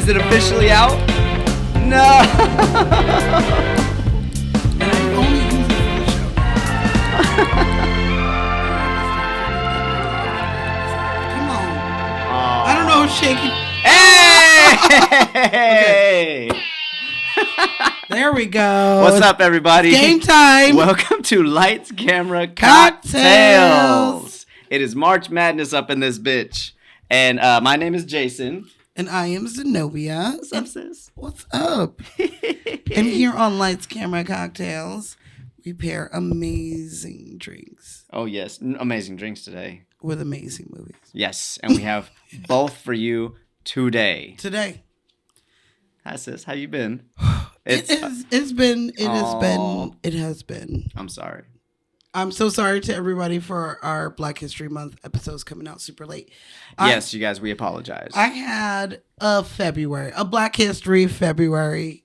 Is it officially out? No. And I only use it for the show. Come on. I don't know, shaking. Hey! Okay. There we go. What's up, everybody? Game time. Welcome to Lights, Camera, Cocktails. Cocktails. It is March Madness up in this bitch. And my name is Jason. And I am Zenobia. What's up, sis? What's up? And here on Lights, Camera, Cocktails, we pair amazing drinks Oh, yes. Amazing drinks today. with amazing movies. Yes. And we have both for you today. Today, Hi, sis. How you been? it has been. I'm sorry. I'm so sorry to everybody for our Black History Month episodes coming out super late. Yes, you guys, we apologize. I had a Black History February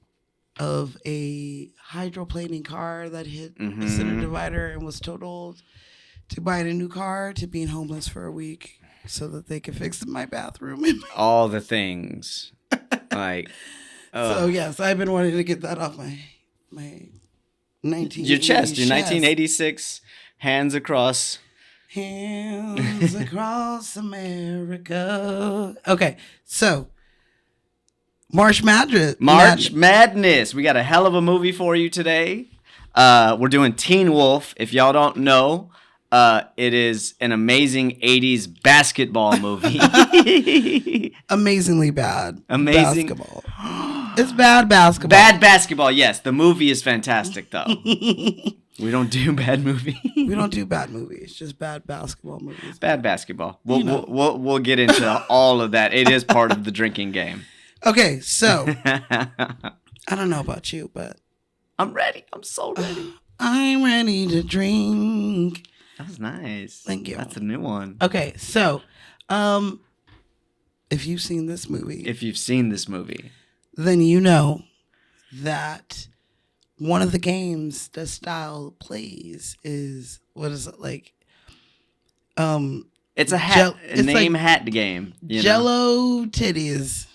of a hydroplaning car that hit the center divider and was totaled, to buying a new car, to being homeless for a week so that they could fix my bathroom. All the things. Like, So yes, I've been wanting to get that off my 1980s your 1986 hands across. Hands across America. Okay, so March Madness. We got a hell of a movie for you today. We're doing Teen Wolf. If y'all don't know, it is an amazing 80s basketball movie. Amazingly bad. Amazing. Basketball. It's bad basketball. Bad basketball, yes. The movie is fantastic, though. We don't do bad movies. We don't do bad movies, just bad basketball movies. Bad basketball. We'll get into all of that. It is part of the drinking game. Okay, so I don't know about you, but I'm ready. I'm so ready. I'm ready to drink. That was nice. Thank you. That's a new one. Okay, so if you've seen this movie, then you know that one of the games that Style plays is, what is it, like? It's a hat, hat game. Jello titties.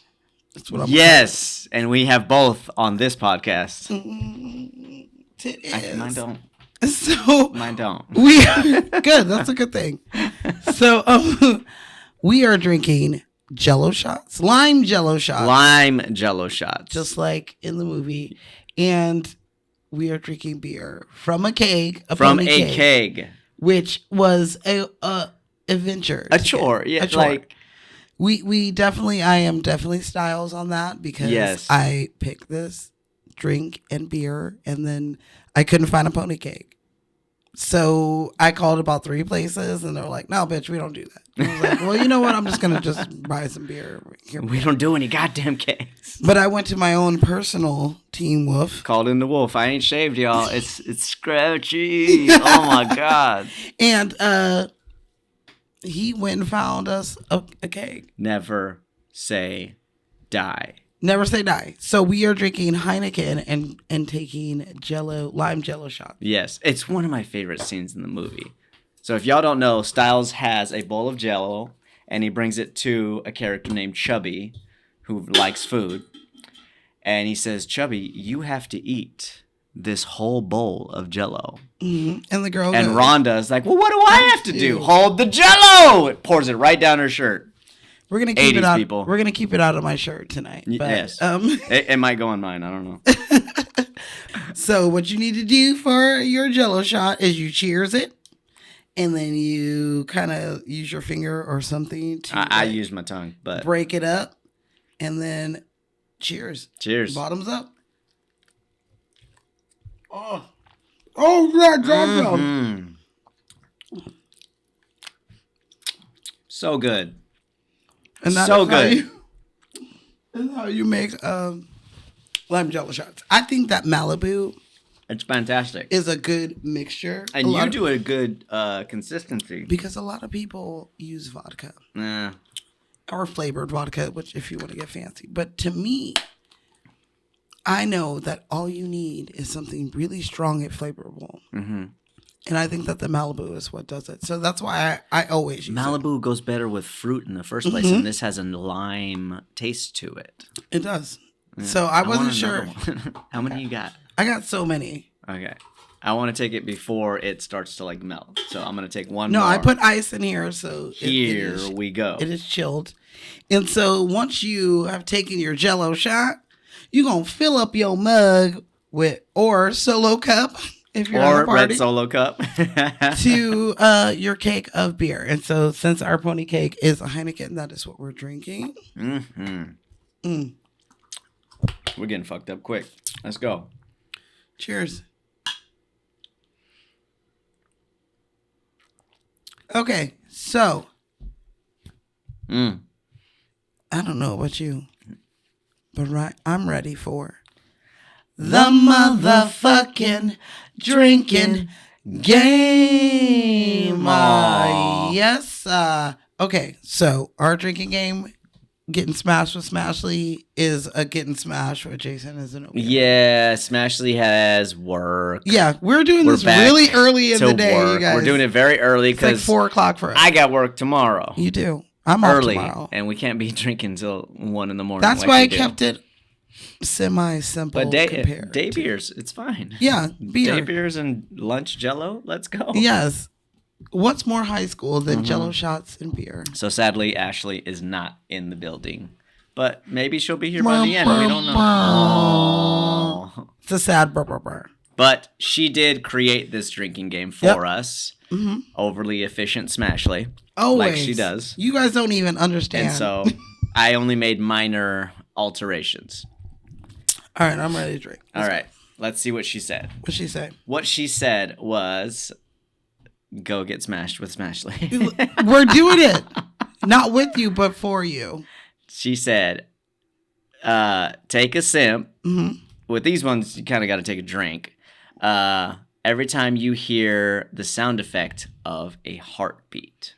That's what I'm. Yes, and we have both on this podcast. Titties. Mine don't. So Mine don't. Good. That's a good thing. So we are drinking Jello shots, lime Jello shots, just like in the movie, and we are drinking beer from a keg, which was a adventure, a chore. Yeah, a chore. Like we definitely, I am definitely Styles on that because I picked this drink and beer, and then I couldn't find a pony cake. So I called about 3 places, and they're like, "No, bitch, we don't do that." And I was like, "Well, you know what? I'm just gonna buy some beer." We don't do any goddamn cakes. But I went to my own personal Teen Wolf. Called in the wolf. I ain't shaved, y'all. It's scratchy. Oh my god. And he went and found us a cake. Never say die. Never say die. So we are drinking Heineken and taking lime Jello shots. Yes, it's one of my favorite scenes in the movie. So if y'all don't know, Styles has a bowl of Jello, and he brings it to a character named Chubby, who likes food. And he says, "Chubby, you have to eat this whole bowl of Jello." Mm-hmm. And the girl and Rhonda is like, "Well, what do I have to do? Hold the Jello!" It pours it right down her shirt. We're gonna keep it out. People. We're gonna keep it out of my shirt tonight. But, yes, it might go on mine. I don't know. So what you need to do for your Jello shot is you cheers it, and then you kind of use your finger or something to. I use my tongue, but break it up, and then cheers. Cheers. Bottoms up. Yeah, drop So good. And that's so good. That's how you make lime Jello shots. I think that Malibu, it's fantastic, is a good mixture. And you do a good consistency. Because a lot of people use vodka. Or flavored vodka, which if you want to get fancy. But to me, I know that all you need is something really strong and flavorful. Mm-hmm. And I think that the Malibu is what does it. So that's why I always use Malibu goes better with fruit in the first place, and this has a lime taste to it. It does. Yeah. So I wasn't sure. How many you got? I got so many. Okay. I want to take it before it starts to like melt. So I'm going to take one more. No, I put ice in here. So here we go. It is chilled. And so once you have taken your Jell-O shot, you're going to fill up your mug with, or Solo cup, if you're at a party. Red Solo cup. to your cake of beer. And so since our pony cake is a Heineken, that is what we're drinking. Mm-hmm. We're getting fucked up quick. Let's go. Cheers. Okay, so I don't know about you, but I'm ready for the motherfucking drinking game. Yes. Okay, so our drinking game, Getting Smashed with Smashly, is a Getting Smashed with Jason, isn't it? Yeah, Smashly has work. Yeah, we're doing this really early in the day, you guys. We're doing it very early because it's like 4:00 for us. I got work tomorrow. You do. I'm early, off tomorrow. And we can't be drinking till 1 in the morning. That's why I kept it semi-simple. But day beers, it's fine. Yeah, beer. Day beers and lunch Jell-O, let's go. Yes. What's more high school than Jell-O shots and beer? So sadly, Ashley is not in the building. But maybe she'll be here by the end. We don't know. It's a sad burr. But she did create this drinking game for us. Mm-hmm. Overly efficient Smashly. Always. Like she does. You guys don't even understand. And so I only made minor alterations. All right, I'm ready to drink. All right. Let's see what she said. What'd she say? What she said was, go get smashed with Smashly. We're doing it. Not with you, but for you. She said, take a sip. Mm-hmm. With these ones, you kind of got to take a drink. Every time you hear the sound effect of a heartbeat.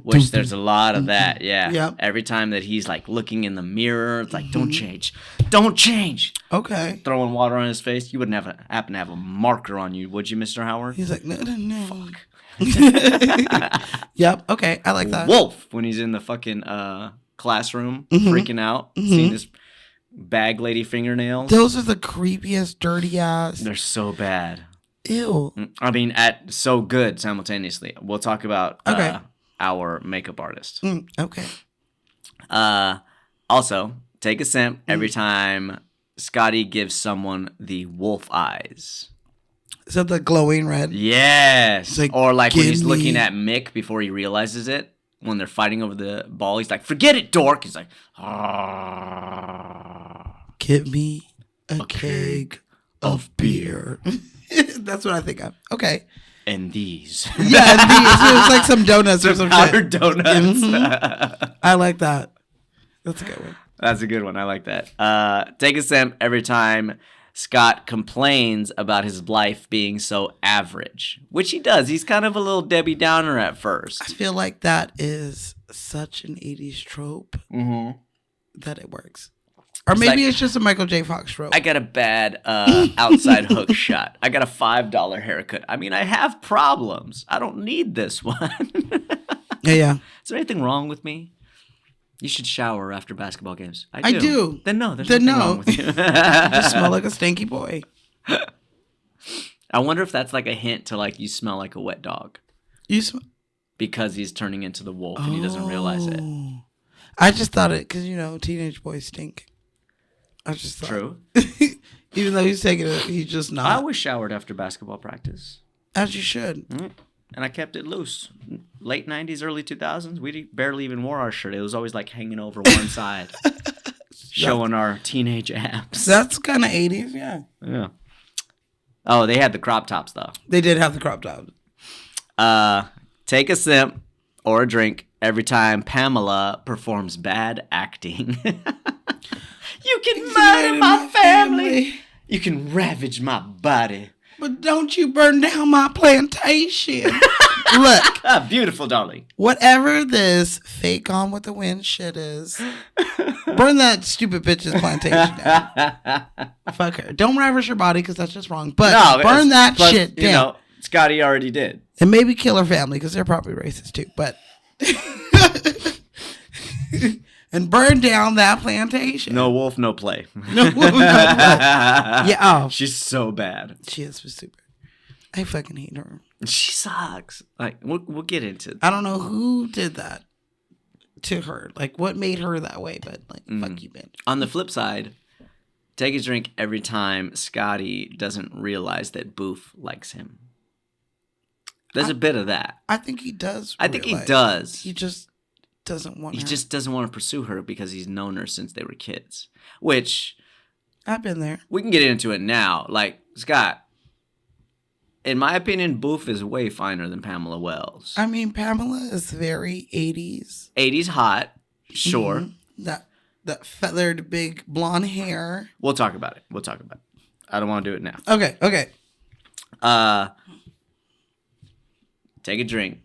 Which there's a lot of that, yeah. Yep. Every time that he's like looking in the mirror, it's like, don't change. Don't change. Okay. Throwing water on his face. You wouldn't happen to have a marker on you, would you, Mr. Howard? He's like, no. Fuck. Yep. Okay. I like that. Wolf, when he's in the fucking classroom, freaking out, seeing his bag lady fingernails. Those are the creepiest, dirty ass. They're so bad. Ew. I mean, so good simultaneously. We'll talk about our makeup artist. Okay. Also, take a sip every time Scotty gives someone the wolf eyes. Is that the glowing red? Yes. Like, or like when he's looking at Mick before he realizes it. When they're fighting over the ball, he's like, forget it, dork. He's like, give me a keg of beer. That's what I think of. Okay. And these. Yeah, and these. It was like some donuts or some shit. Donuts. I like that. That's a good one. That's a good one. I like that. Take a sip every time Scott complains about his life being so average, which he does. He's kind of a little Debbie Downer at first. I feel like that is such an 80s trope that it works. Or maybe it's just a Michael J. Fox trope. I got a bad outside hook shot. I got a $5 haircut. I mean, I have problems. I don't need this one. Yeah. Is there anything wrong with me? You should shower after basketball games. I do. Then no, there's nothing wrong with you. You just smell like a stinky boy. I wonder if that's like a hint to like you smell like a wet dog. Because he's turning into the wolf and he doesn't realize it. I just thought it because, teenage boys stink. I just thought. True. Even though he's taking it, he's just not. I always showered after basketball practice. As you should. And I kept it loose. Late 90s, early 2000s, we barely even wore our shirt. It was always like hanging over one side, showing our teenage abs. That's kind of 80s, yeah. Yeah. Oh, they had the crop tops, though. They did have the crop tops. Take a sip or a drink every time Pamela performs bad acting. You can murder my family. You can ravage my body. But don't you burn down my plantation. Look. Beautiful, darling. Whatever this fake Gone with the Wind shit is, burn that stupid bitch's plantation down. Fuck her. Don't ravage her body because that's just wrong. But burn that shit down. It's Scotty already did. And maybe kill her family because they're probably racist too. But and burn down that plantation. No wolf, no play. No wolf, no play. Yeah. Oh, she's so bad. She is super. I fucking hate her. She sucks. Like we'll get into. I don't know who did that to her. Like what made her that way? But like, fuck you, bitch. On the flip side, take a drink every time Scotty doesn't realize that Boof likes him. There's a bit of that. I think he does. I think he does. He just doesn't want. He just doesn't want to pursue her because he's known her since they were kids. Which I've been there. We can get into it now. Like Scott, in my opinion, Boof is way finer than Pamela Wells. I mean, Pamela is very 80s. 80s hot, sure. Mm-hmm. That feathered big blonde hair. We'll talk about it. I don't want to do it now. Okay. Take a drink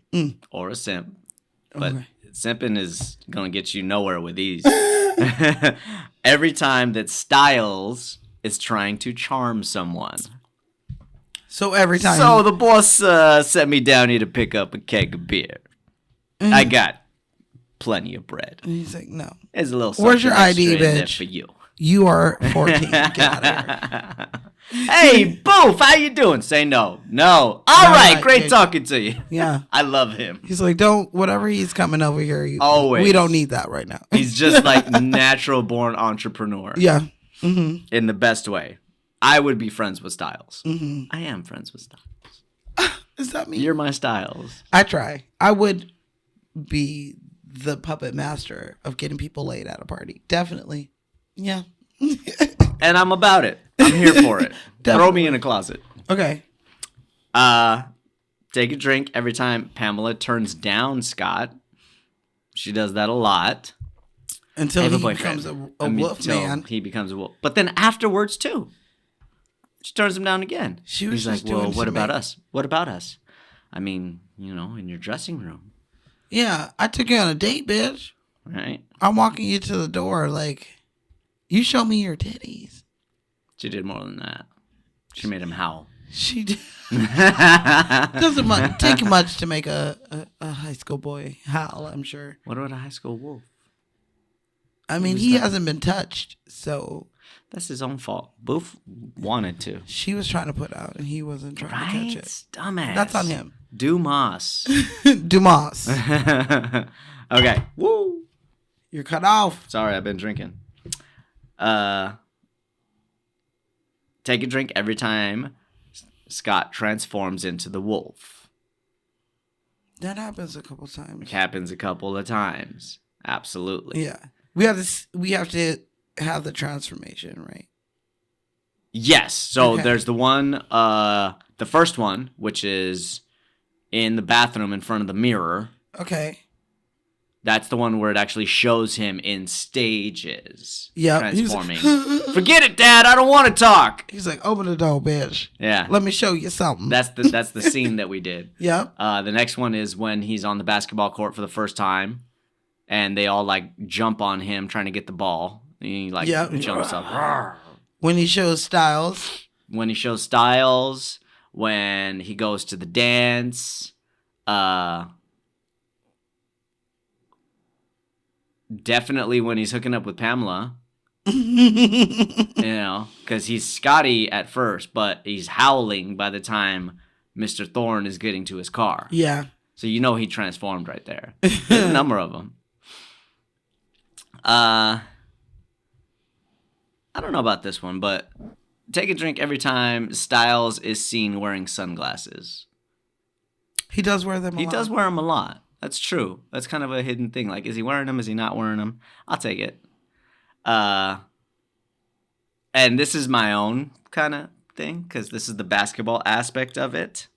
or a simp. But simping is going to get you nowhere with these. Every time that Styles is trying to charm someone. So every time. So the boss sent me down here to pick up a keg of beer. I got plenty of bread. And he's like, no. There's a little Where's your ID, bitch? For you. You are 14. Get out of here. Hey, Boof, how you doing? Say no. No. All right, great talking to you. Yeah. I love him. He's like, whatever he's coming over here. Always. We don't need that right now. He's just like natural born entrepreneur. Yeah. Mm-hmm. In the best way. I would be friends with Styles. Mm-hmm. I am friends with Styles. Is that me? You're my Styles. I try. I would be the puppet master of getting people laid at a party. Definitely. Yeah. And I'm about it. I'm here for it. Throw me in a closet. Okay. Take a drink every time Pamela turns down Scott. She does that a lot. Until he becomes a wolf man. He becomes a wolf. But then afterwards, too. She turns him down again. He's like, well, what about us? What about us? I mean, in your dressing room. Yeah, I took you on a date, bitch. Right. I'm walking you to the door like, you show me your titties. She did more than that. She made him howl. She did. Doesn't take much to make a high school boy howl, I'm sure. What about a high school wolf? I mean, he hasn't been touched, so... That's his own fault. Boof wanted to. She was trying to put out, and he wasn't trying to catch it. Dumbass. That's on him. Dumas. Dumas. Okay. Woo. You're cut off. Sorry, I've been drinking. Take a drink every time Scott transforms into the wolf. That happens a couple times. It happens a couple of times. Absolutely. Yeah. We have to have the transformation, right? Yes. So there's the one, the first one, which is in the bathroom in front of the mirror. Okay. That's the one where it actually shows him in stages. Yeah. Transforming. Forget it, Dad. I don't want to talk. He's like, open the door, bitch. Yeah. Let me show you something. That's the scene that we did. Yeah. The next one is when he's on the basketball court for the first time, and they all like jump on him trying to get the ball. And he jumps up. When he shows Styles. When he goes to the dance. Definitely when he's hooking up with Pamela. Because he's Scotty at first, but he's howling by the time Mr. Thorne is getting to his car. Yeah. So he transformed right there. There's a number of them. I don't know about this one, but take a drink every time Styles is seen wearing sunglasses. He does wear them a lot. He does wear them a lot. That's true. That's kind of a hidden thing. Like, is he wearing them? Is he not wearing them? I'll take it. And this is my own kind of thing, because this is the basketball aspect of it.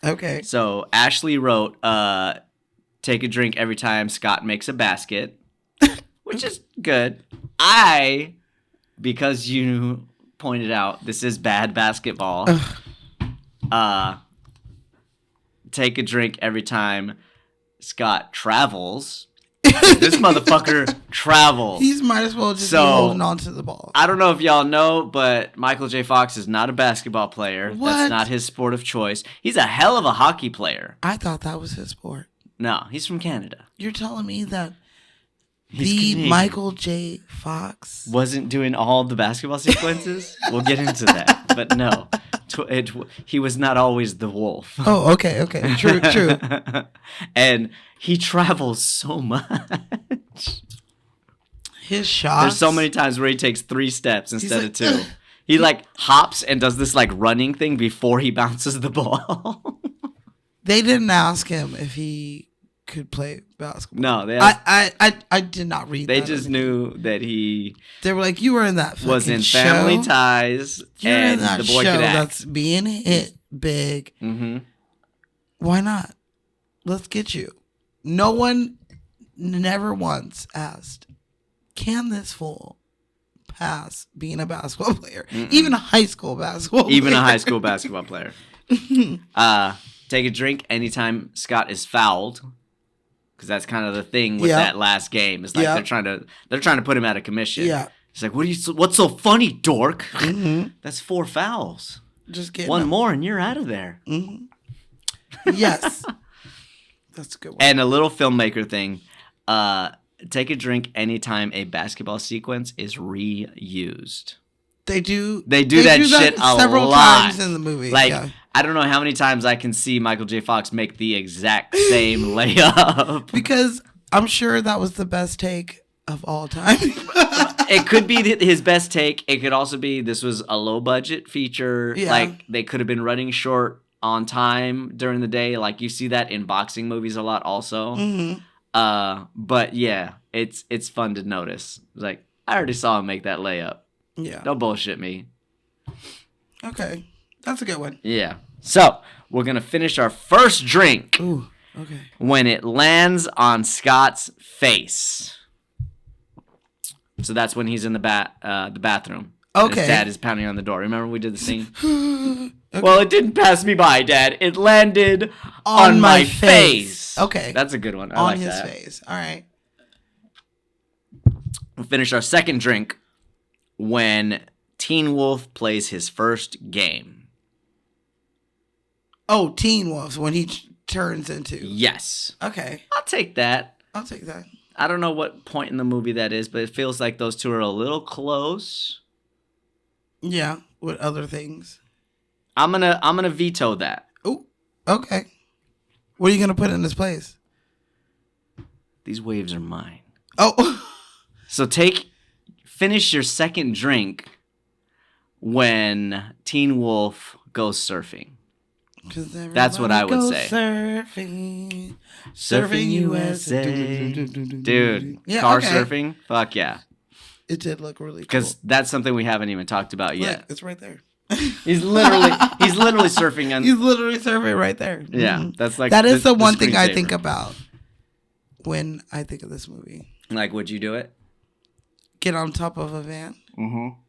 Okay. So Ashley wrote, take a drink every time Scott makes a basket, which is good. Because you pointed out this is bad basketball, take a drink every time Scott travels. This motherfucker travels. He might as well just be holding on to the ball. I don't know if y'all know, but Michael J. Fox is not a basketball player. What? That's not his sport of choice. He's a hell of a hockey player. I thought that was his sport. No, he's from Canada. You're telling me that He's the Canadian. Michael J. Fox wasn't doing all the basketball sequences? We'll get into that. But no, he was not always the wolf. Oh, okay. True. And he travels so much. His shots. There's so many times where he takes 3 steps instead of 2. He like hops and does this like running thing before he bounces the ball. They didn't ask him if he could play basketball. No, they I did not read They that. just knew that he They were like, you were in that fucking was in show. Family Ties, You're and in that the boy show could act. that's being hit big. Mm-hmm. Why not? Let's get you. No one never once asked, can this fool pass being a basketball player? Mm-mm. Even a high school basketball player. Even a high school basketball player. Take a drink anytime Scott is fouled. Because that's kind of the thing with that last game. It's like they're trying to put him out of commission. Yeah. It's like, what's so funny, dork? Mm-hmm. That's 4 fouls. Just get one more and you're out of there. Mm-hmm. Yes. That's a good one. And a little filmmaker thing. Take a drink anytime a basketball sequence is reused. They do that shit a several lot. times in the movie. Like, yeah. I don't know how many times I can see Michael J. Fox make the exact same layup. Because I'm sure that was the best take of all time. It could be his best take. It could also be this was a low budget feature. Yeah. Like they could have been running short on time during the day. Like you see that in boxing movies a lot also. Mm-hmm. But yeah, it's fun to notice. It's like, I already saw him make that layup. Yeah. Don't bullshit me. Okay. That's a good one. Yeah. So we're going to finish our first drink. Ooh. Okay. When it lands on Scott's face. So that's when he's in the bathroom. Okay. His dad is pounding on the door. Remember we did the scene? Okay. Well, it didn't pass me by, Dad. It landed on my face. Okay. That's a good one. I on like his that. face. All right. We'll finish our second drink when Teen Wolf plays his first game. Oh, Teen Wolves when he turns into. Yes. Okay. I'll take that. I'll take that. I don't know what point in the movie that is, but it feels like those two are a little close. Yeah, with other things. I'm gonna veto that. Oh, okay. What are you gonna put in his place? These waves are mine. Oh. So finish your second drink when Teen Wolf goes surfing. That's what I would say. Surfing USA. Dude, Yeah, car okay. surfing? Fuck yeah. It did look really cool. Because that's something we haven't even talked about yet. Look, it's right there. He's literally surfing on. He's literally surfing right there. Yeah, Mhm. that's like that is the one thing I screensaver. think about when I think of this movie. Like, would you do it? Get on top of a van. Mm-hmm.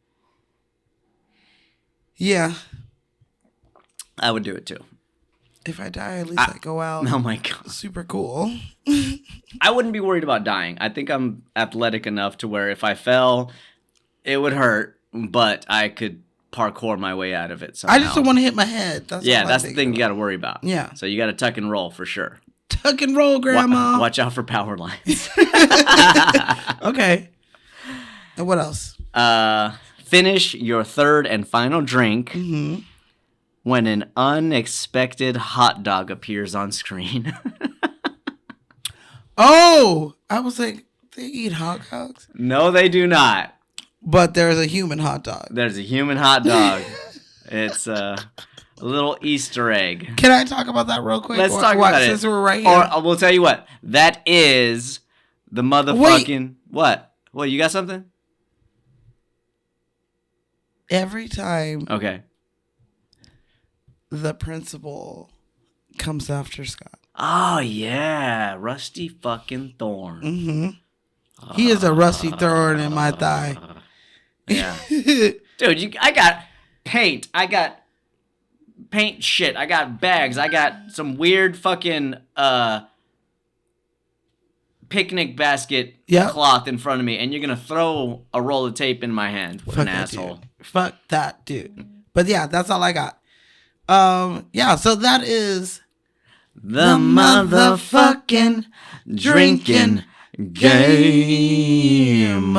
Yeah. I would do it too. If I die, at least I go out. Oh my god. Super cool. I wouldn't be worried about dying. I think I'm athletic enough to where if I fell, it would hurt, but I could parkour my way out of it somehow. I just don't want to hit my head. That's all that's I the think thing you about. got to worry about. Yeah. So you got to tuck and roll for sure. Tuck and roll, Grandma. Watch out for power lines. Okay. And what else? Finish your third and final drink Mm-hmm. when an unexpected hot dog appears on screen. Oh, I was like, they eat hot dogs? No, they do not. But there's a human hot dog. There's a human hot dog. It's a little Easter egg. Can I talk about that real quick? Let's talk about it. Since we're right here. Or we'll tell you what. That is the motherfucking... What? What, you got something? Every time Okay. the principal comes after Scott. Oh, yeah. Rusty fucking Thorn. Mm-hmm. He is a rusty thorn in my thigh. Yeah. Dude, I got paint. I got paint shit. I got bags. I got some weird fucking picnic basket Yep. cloth in front of me, and you're gonna throw a roll of tape in my hand. What Fuck an that asshole. Dude. Fuck that dude. But yeah, that's all I got. Yeah, so that is The motherfucking drinking game.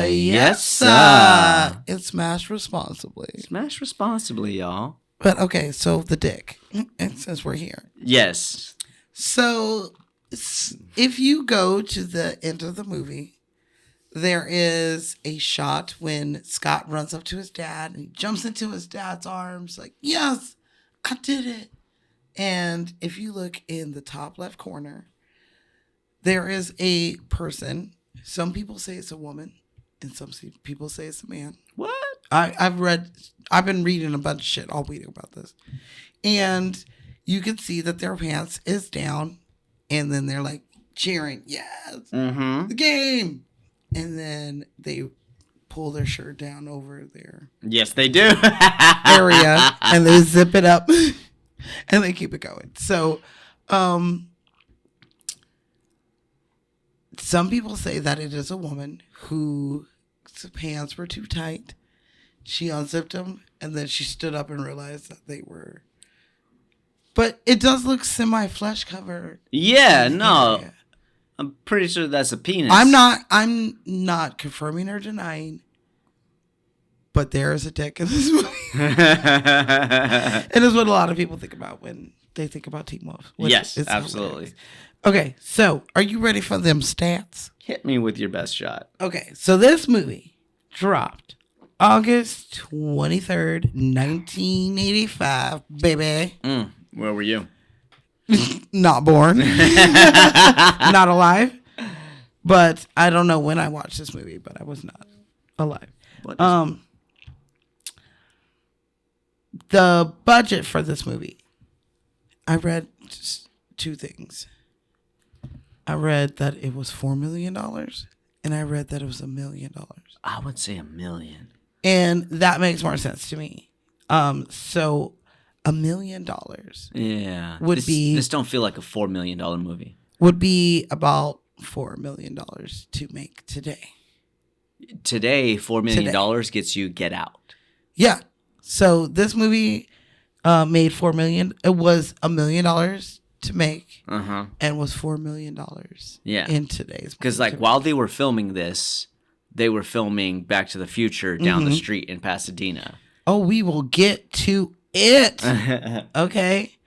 Yes, sir. And smash responsibly. Smash responsibly, y'all. But okay, so the dick. And since we're here. Yes. So if you go to the end of the movie, there is a shot when Scott runs up to his dad and he jumps into his dad's arms like, yes, I did it. And if you look in the top left corner, there is a person. Some people say it's a woman and some people say it's a man. What? I've been reading a bunch of shit all week about this. And you can see that their pants is down and then they're like cheering, yes, the game. And then they pull their shirt down over their Yes, they do. area and they zip it up and they keep it going. So, some people say that it is a woman whose pants were too tight. She unzipped them and then she stood up and realized that they were. But it does look semi-flesh covered. Yeah, no. Area. I'm pretty sure that's a penis. I'm not confirming or denying. But there is a dick in this movie. It is what a lot of people think about when they think about Teen Wolf. Yes, absolutely. Hilarious. Okay, so are you ready for them stats? Hit me with your best shot. Okay, so this movie dropped August 23rd, 1985, baby. Where were you? Not born. Not alive. But I don't know when I watched this movie, but I was not alive. The budget for this movie, I read just two things. I read that it was $4 million, and I read that it was $1 million. I would say $1 million. And that makes more sense to me. So $1 million. Yeah. This don't feel like a $4 million movie. Would be about $4 million to make today. Today, $4 million gets you Get Out. Yeah. So this movie made $4 million. It was $1 million to make, and was $4 million. Yeah. In today's. Because while they were filming this, they were filming Back to the Future down the street in Pasadena. Oh, we will get to it. Okay,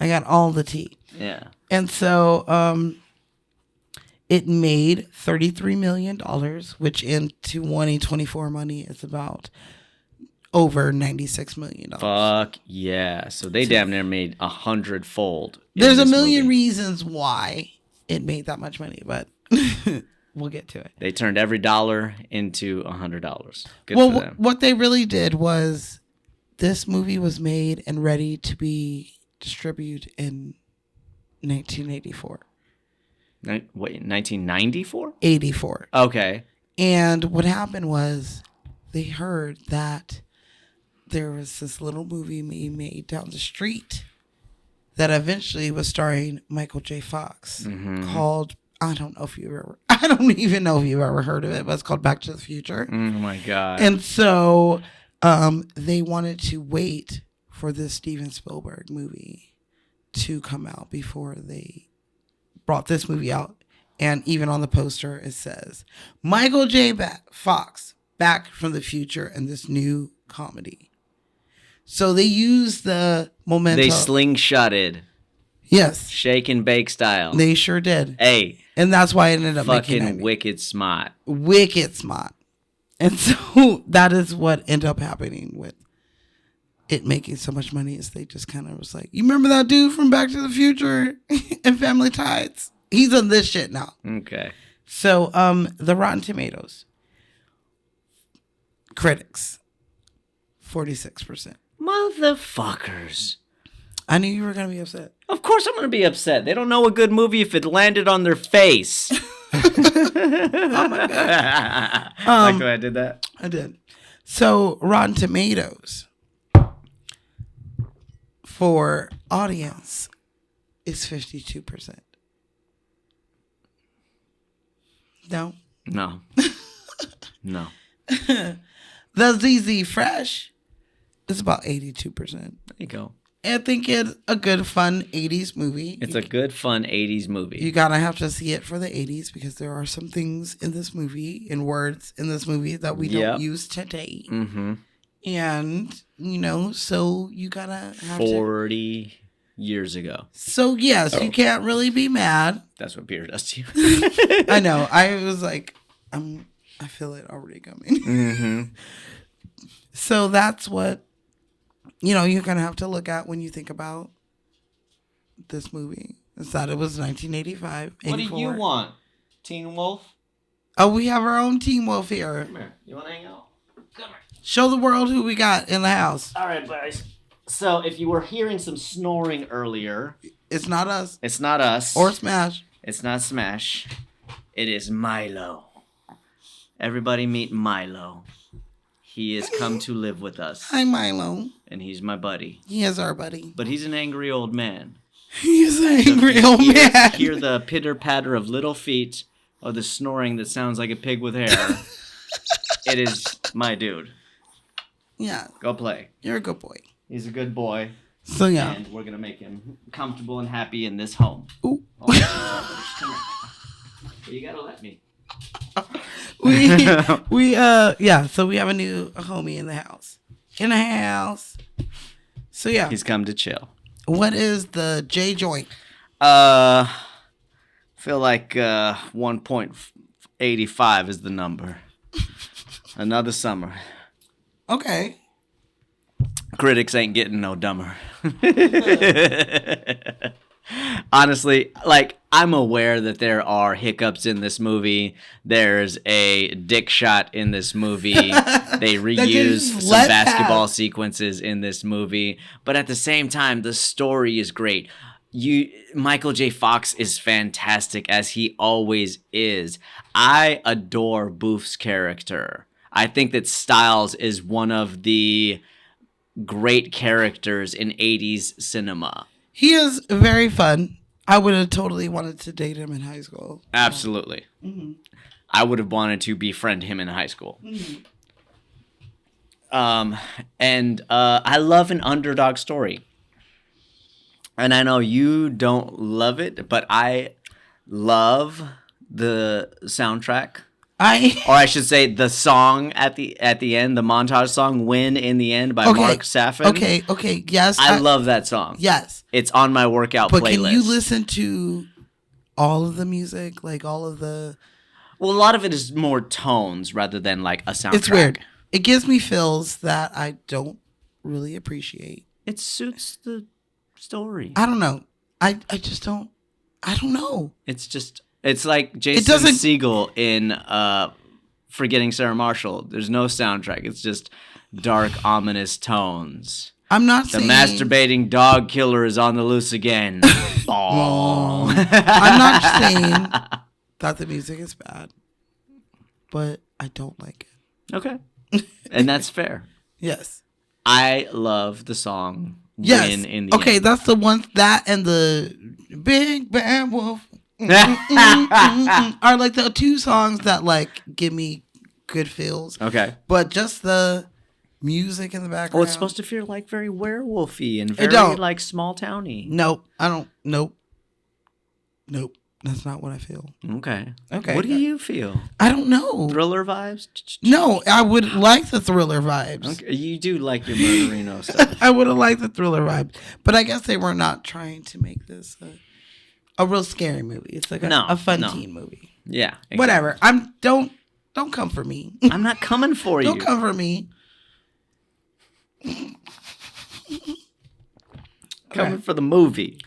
I got all the tea. Yeah. And so, it made $33 million, which in 2024 money is about over $96 million. Fuck yeah. So they damn near made 100-fold. There's a million reasons why it made that much money, but we'll get to it. They turned every dollar into $100. Good for them. What they really did was this movie was made and ready to be distributed in 1984. Wait, 1994? 84. Okay. And what happened was they heard that there was this little movie made down the street that eventually was starring Michael J. Fox called, I don't even know if you've ever heard of it, but it's called Back to the Future. Oh my God. And so they wanted to wait for this Steven Spielberg movie to come out before they brought this movie out. And even on the poster, it says, Michael J. Fox, Back from the Future in this new comedy. So they used the momentum. They slingshotted. Yes. Shake and bake style. They sure did. Hey. And that's why it ended up fucking wicked smart. Wicked smart. And so that is what ended up happening with it making so much money is they just kind of was like, you remember that dude from Back to the Future and Family Ties? He's on this shit now. Okay. So the Rotten Tomatoes. Critics. 46%. Motherfuckers. I knew you were going to be upset. Of course I'm going to be upset. They don't know a good movie if it landed on their face. Oh my God. Like the way I did that? I did. So Rotten Tomatoes for audience is 52%. No. No. No. The ZZ Fresh is about 82%. There you go. I think it's a good, fun 80s movie. It's a good, fun 80s movie. You gotta have to see it for the 80s because there are some things in this movie, in words in this movie that we don't use today. Mm-hmm. And, so you gotta have 40 years ago. So, yes, you can't really be mad. That's what beer does to you. I know. I was like, I feel it already coming. Mm-hmm. So that's what, you're going to have to look at when you think about this movie. Is that it was 1985. What do you want? Teen Wolf? Oh, we have our own Teen Wolf here. Come here. You want to hang out? Come here. Show the world who we got in the house. All right, guys. So if you were hearing some snoring earlier. It's not us. It's not us. Or Smash. It's not Smash. It is Milo. Everybody meet Milo. He has come to live with us. Hi, Milo. And he's my buddy. He is our buddy. But he's an angry old man. He is an angry old man. Hear the pitter-patter of little feet or the snoring that sounds like a pig with hair. It is my dude. Yeah. Go play. You're a good boy. He's a good boy. So, yeah. And we're going to make him comfortable and happy in this home. Ooh. Oh, come here. You got to let me. So we have a new homie in the house. So yeah. He's come to chill. What is the J joint? Feel like 1.85 is the number. Another summer. Okay. Critics ain't getting no dumber. Honestly, I'm aware that there are hiccups in this movie. There's a dick shot in this movie. They reuse some basketball sequences in this movie. But at the same time, the story is great. Michael J. Fox is fantastic, as he always is. I adore Boof's character. I think that Styles is one of the great characters in 80s cinema. He is very fun. I would have totally wanted to date him in high school. Absolutely. Mm-hmm. I would have wanted to befriend him in high school. Mm-hmm. I love an underdog story. And I know you don't love it, but I love the soundtrack. Or I should say the song at the end, the montage song "Win in the End" by Mark Saffin. Okay, yes. I love that song. Yes. It's on my workout playlist. But can you listen to all of the music, like all of the... Well, a lot of it is more tones rather than like a soundtrack. It's weird. It gives me feels that I don't really appreciate. It suits the story. I don't know. I just don't... I don't know. It's like Jason Segel in Forgetting Sarah Marshall. There's no soundtrack. It's just dark, ominous tones. I'm not saying... The masturbating dog killer is on the loose again. I'm not saying that the music is bad, but I don't like it. Okay. And that's fair. Yes. I love the song Win in the End. That's the one, that and the Big Bad Wolf are like the two songs that like give me good feels. Okay. But just the music in the background. Oh, it's supposed to feel like very werewolfy and very like small towny. Nope. I don't. Nope. That's not what I feel. Okay. What do you feel? I don't know. Thriller vibes? No, I would like the thriller vibes. Okay. You do like your Murderino stuff. I would have liked the thriller vibes. But I guess they were not trying to make this a real scary movie. It's like a fun teen movie. Yeah. Exactly. Whatever. Don't come for me. I'm not coming for you. Don't come for me. Coming for the movie.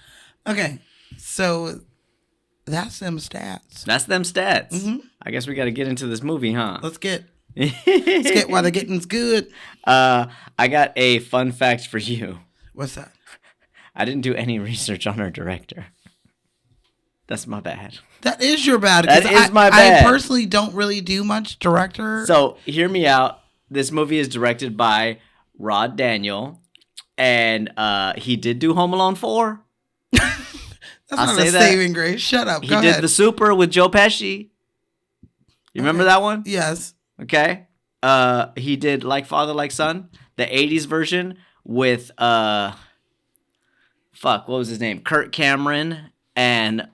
Okay. So that's them stats. Mm-hmm. I guess we got to get into this movie, huh? Let's get while the getting's good. I got a fun fact for you. What's that? I didn't do any research on our director. That's my bad. That is your bad. That is my bad. I personally don't really do much director. So hear me out. This movie is directed by Rod Daniel, and he did do Home Alone 4. That's not a saving grace. Shut up. He did The Super with Joe Pesci. You remember that one? Yes. Okay. He did Like Father, Like Son, the 80s version with what was his name? Kirk Cameron and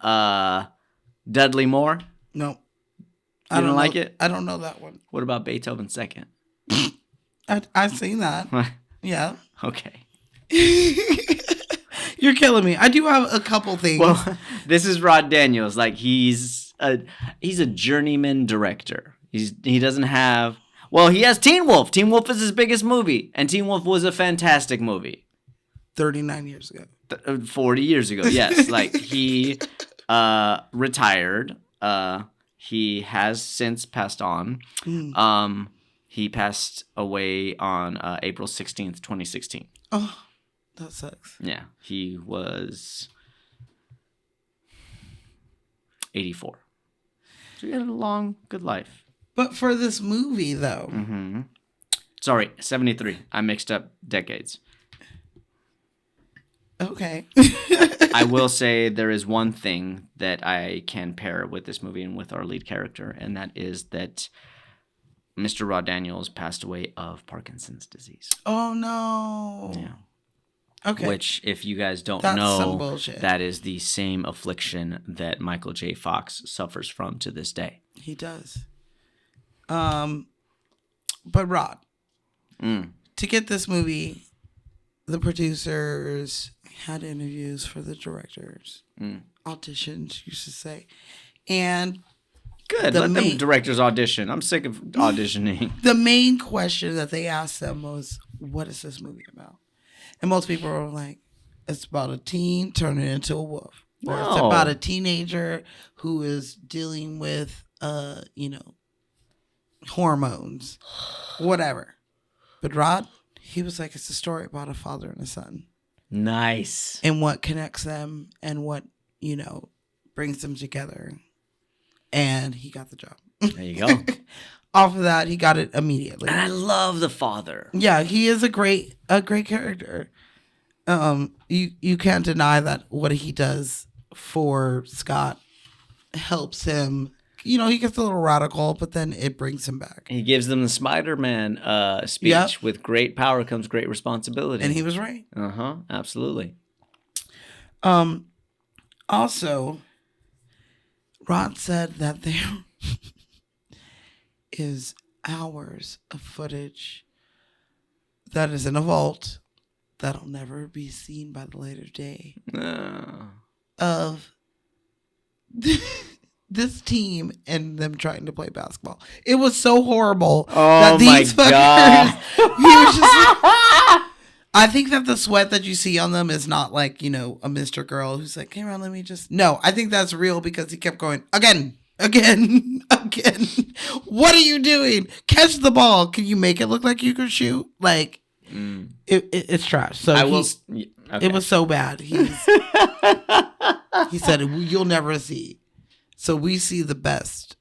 Dudley Moore. No. You don't like it? I don't know that one. What about Beethoven Second? I've seen that. Yeah. Okay. You're killing me. I do have a couple things. Well, this is Rod Daniels. Like he's a journeyman director. He doesn't have. Well, he has Teen Wolf. Teen Wolf is his biggest movie, and Teen Wolf was a fantastic movie. 39 years ago. 40 years ago. Yes, like he retired. He has since passed on. He passed away on April 16th, 2016. Oh, that sucks. Yeah, he was 84. So he had a long, good life. But for this movie, though. Mm-hmm. Sorry, 73. I mixed up decades. Okay. I will say there is one thing that I can pair with this movie and with our lead character, and that is that Mr. Rod Daniels passed away of Parkinson's disease. Oh, no. Yeah. Okay. Which, if you guys don't That's know, some bullshit. that is the same affliction that Michael J. Fox suffers from to this day. He does. But Rod, to get this movie, the producers had interviews for the directors, auditions, you should say, and good. Let them directors audition. I'm sick of auditioning. The main question that they asked them was, "What is this movie about?" And most people were like, "It's about a teen turning into a wolf." Or it's about a teenager who is dealing with, hormones, whatever. But Rod, he was like, it's a story about a father and a son. Nice. And what connects them and what, brings them together. And he got the job. There you go. Off of that, he got it immediately. And I love the father. Yeah, he is a great character. You can't deny that what he does for Scott helps him. He gets a little radical, but then it brings him back. He gives them the Spider-Man speech. Yep. With great power comes great responsibility. And he was right. Absolutely. Also, Rod said that there is hours of footage that is in a vault that'll never be seen by the light of day of this team and them trying to play basketball. It was so horrible that these fuckers. He was just. I think that the sweat that you see on them is not like, a Mr. Girl who's like, "Hey, Ron, let me just." No, I think that's real because he kept going again. What are you doing? Catch the ball. Can you make it look like you can shoot? Like, it's trash. So it was so bad. He said, "You'll never see." So we see the best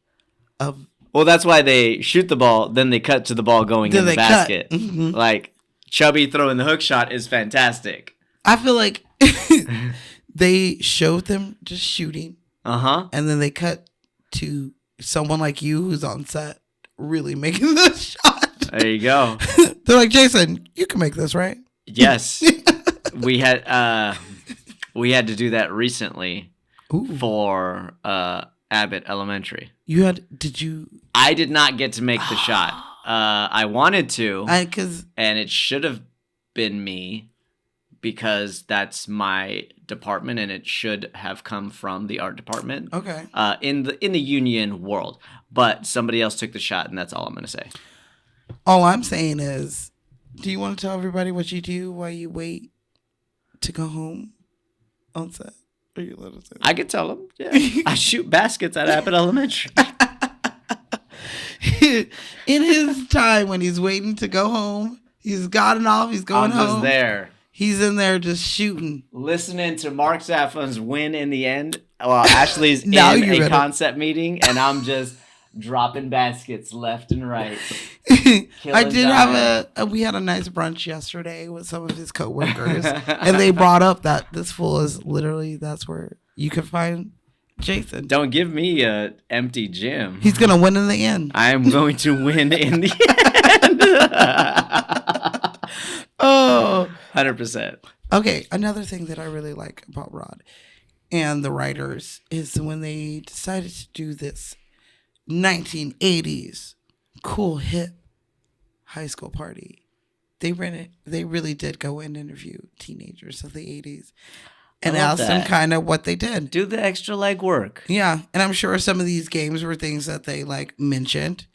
of. Well, that's why they shoot the ball, then they cut to the ball going in the basket. Mm-hmm. Like Chubby throwing the hook shot is fantastic. I feel like they showed them just shooting. And then they cut to someone like you who's on set really making the shot. There you go. They're like, "Jason, you can make this, right?" Yes. we had to do that recently. Ooh. For Abbott Elementary. I did not get to make the shot. I wanted to. And it should have been me because that's my department and it should have come from the art department. Okay. In the union world. But somebody else took the shot and that's all I'm going to say. All I'm saying is, do you want to tell everybody what you do while you wait to go home on set? I could tell them. Yeah. I shoot baskets at Abbott Elementary. In his time when he's waiting to go home, he's gotten off, he's going home. I was there. He's in there just shooting. Listening to Mark Zaffon's win in the end while Ashley's in a concept meeting, and I'm just dropping baskets left and right. I did have we had a nice brunch yesterday with some of his coworkers, and they brought up that this fool is literally, that's where you can find Jason. Don't give me a empty gym. He's gonna win in the end. I am going to win in the end. Oh, 100%. Okay, another thing that I really like about Rod and the writers is when they decided to do this 1980s cool hip high school party. They really did go and interview teenagers of the 80s and ask them kind of what they did. Do the extra legwork. Yeah, and I'm sure some of these games were things that they like mentioned.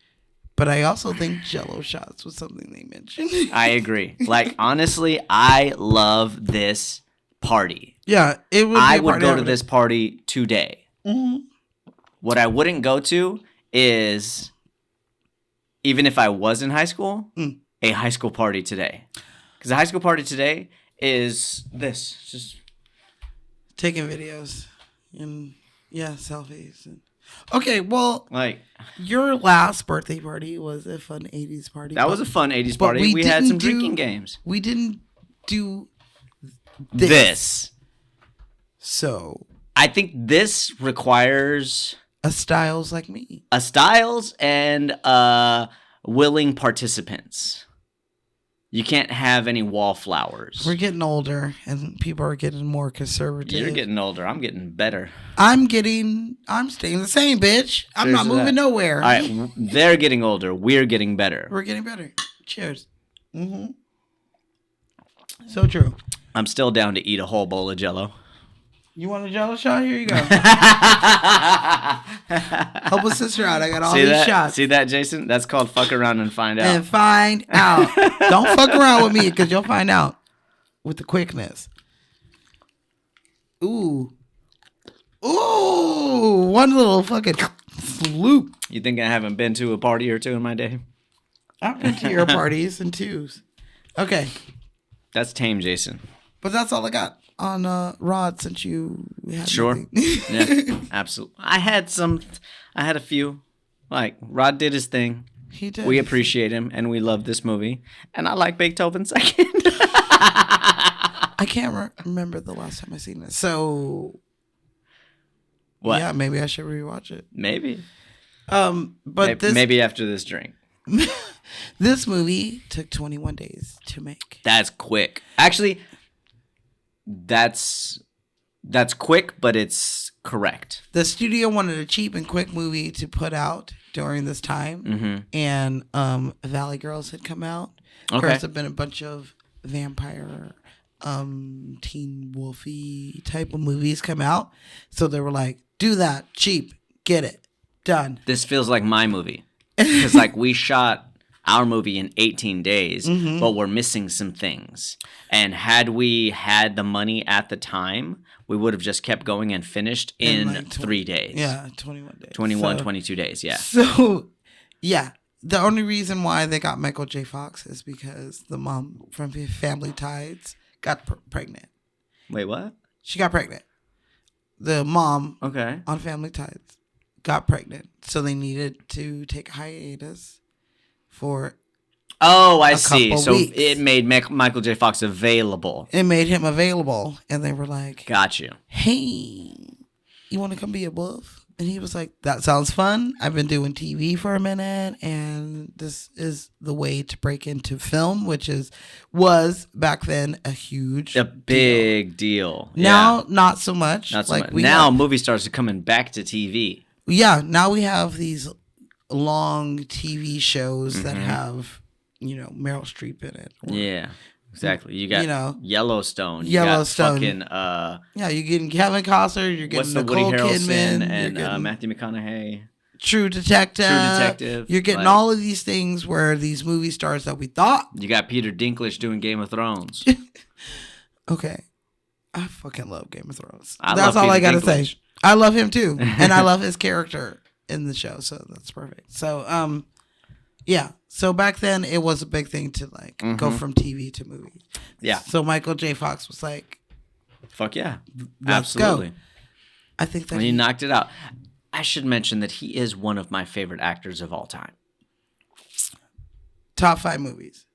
But I also think Jello shots was something they mentioned. I agree. Like, honestly, I love this party. Yeah, it would. I would go to this party today. Mm-hmm. What I wouldn't go to is, even if I was in high school, a high school party today. Because a high school party today is this. Just taking videos and, selfies. Okay, well, like your last birthday party was a fun 80s party. That was a fun 80s party. We had some drinking games. We didn't do this. So I think this requires a Styles like me. A Styles and willing participants. You can't have any wallflowers. We're getting older, and people are getting more conservative. You're getting older. I'm getting better. I'm staying the same, bitch. I'm not moving nowhere. All right, they're getting older. We're getting better. We're getting better. Cheers. Mm-hmm. So true. I'm still down to eat a whole bowl of Jell-O. You want a Jell-O shot? Here you go. Help a sister out. I got all these shots. See that, Jason? That's called fuck around and find out. And find out. Don't fuck around with me because you'll find out with the quickness. Ooh. One little fucking sloop. You think I haven't been to a party or two in my day? I've been to your parties and twos. Okay. That's tame, Jason. But that's all I got on Rod since you had Sure. Yeah, absolutely. I had a few. Like, Rod did his thing. He did. We appreciate him, and we love this movie. And I like Beethoven second. I can't remember the last time I seen it. So, what? Yeah, maybe I should rewatch it. Maybe. But maybe after this drink. This movie took 21 days to make. That's quick. Actually, that's quick, but it's correct. The studio wanted a cheap and quick movie to put out during this time, and Valley Girls had come out. Of course, there've been a bunch of vampire, teen wolfy type of movies come out, so they were like, "Do that, cheap, get it, done." This feels like my movie because like we shot our movie in 18 days, but we're missing some things. And had we had the money at the time, we would have just kept going and finished in like 3 days. Yeah, 21 days. 22 days, yeah. So, yeah. The only reason why they got Michael J. Fox is because the mom from Family Ties got pregnant. Wait, what? She got pregnant. The mom on Family Ties got pregnant. So they needed to take a hiatus for I see. So weeks. It made Michael J. Fox available. It made him available. And they were like, got you. Hey, you want to come be a wolf? And he was like, that sounds fun. I've been doing TV for a minute, and this is the way to break into film, which was back then a big deal. Now, not so much. Not so much. Now movie stars are coming back to TV. Yeah, now we have these long TV shows that have, Meryl Streep in it. Yeah, exactly. You got Yellowstone. You got fucking, you're getting Kevin Costner. You're getting Nicole Kidman and Matthew McConaughey. True Detective. You're getting all of these things where these movie stars that we thought. You got Peter Dinklage doing Game of Thrones. Okay. I fucking love Game of Thrones. That's all I got to say. I love him too. And I love his character in the show. So that's perfect. So, yeah. So back then it was a big thing to go from TV to movies. Yeah. So Michael J. Fox was like, fuck yeah. Let's Absolutely. Go. I think that he knocked it out. I should mention that he is one of my favorite actors of all time. Top 5 movies.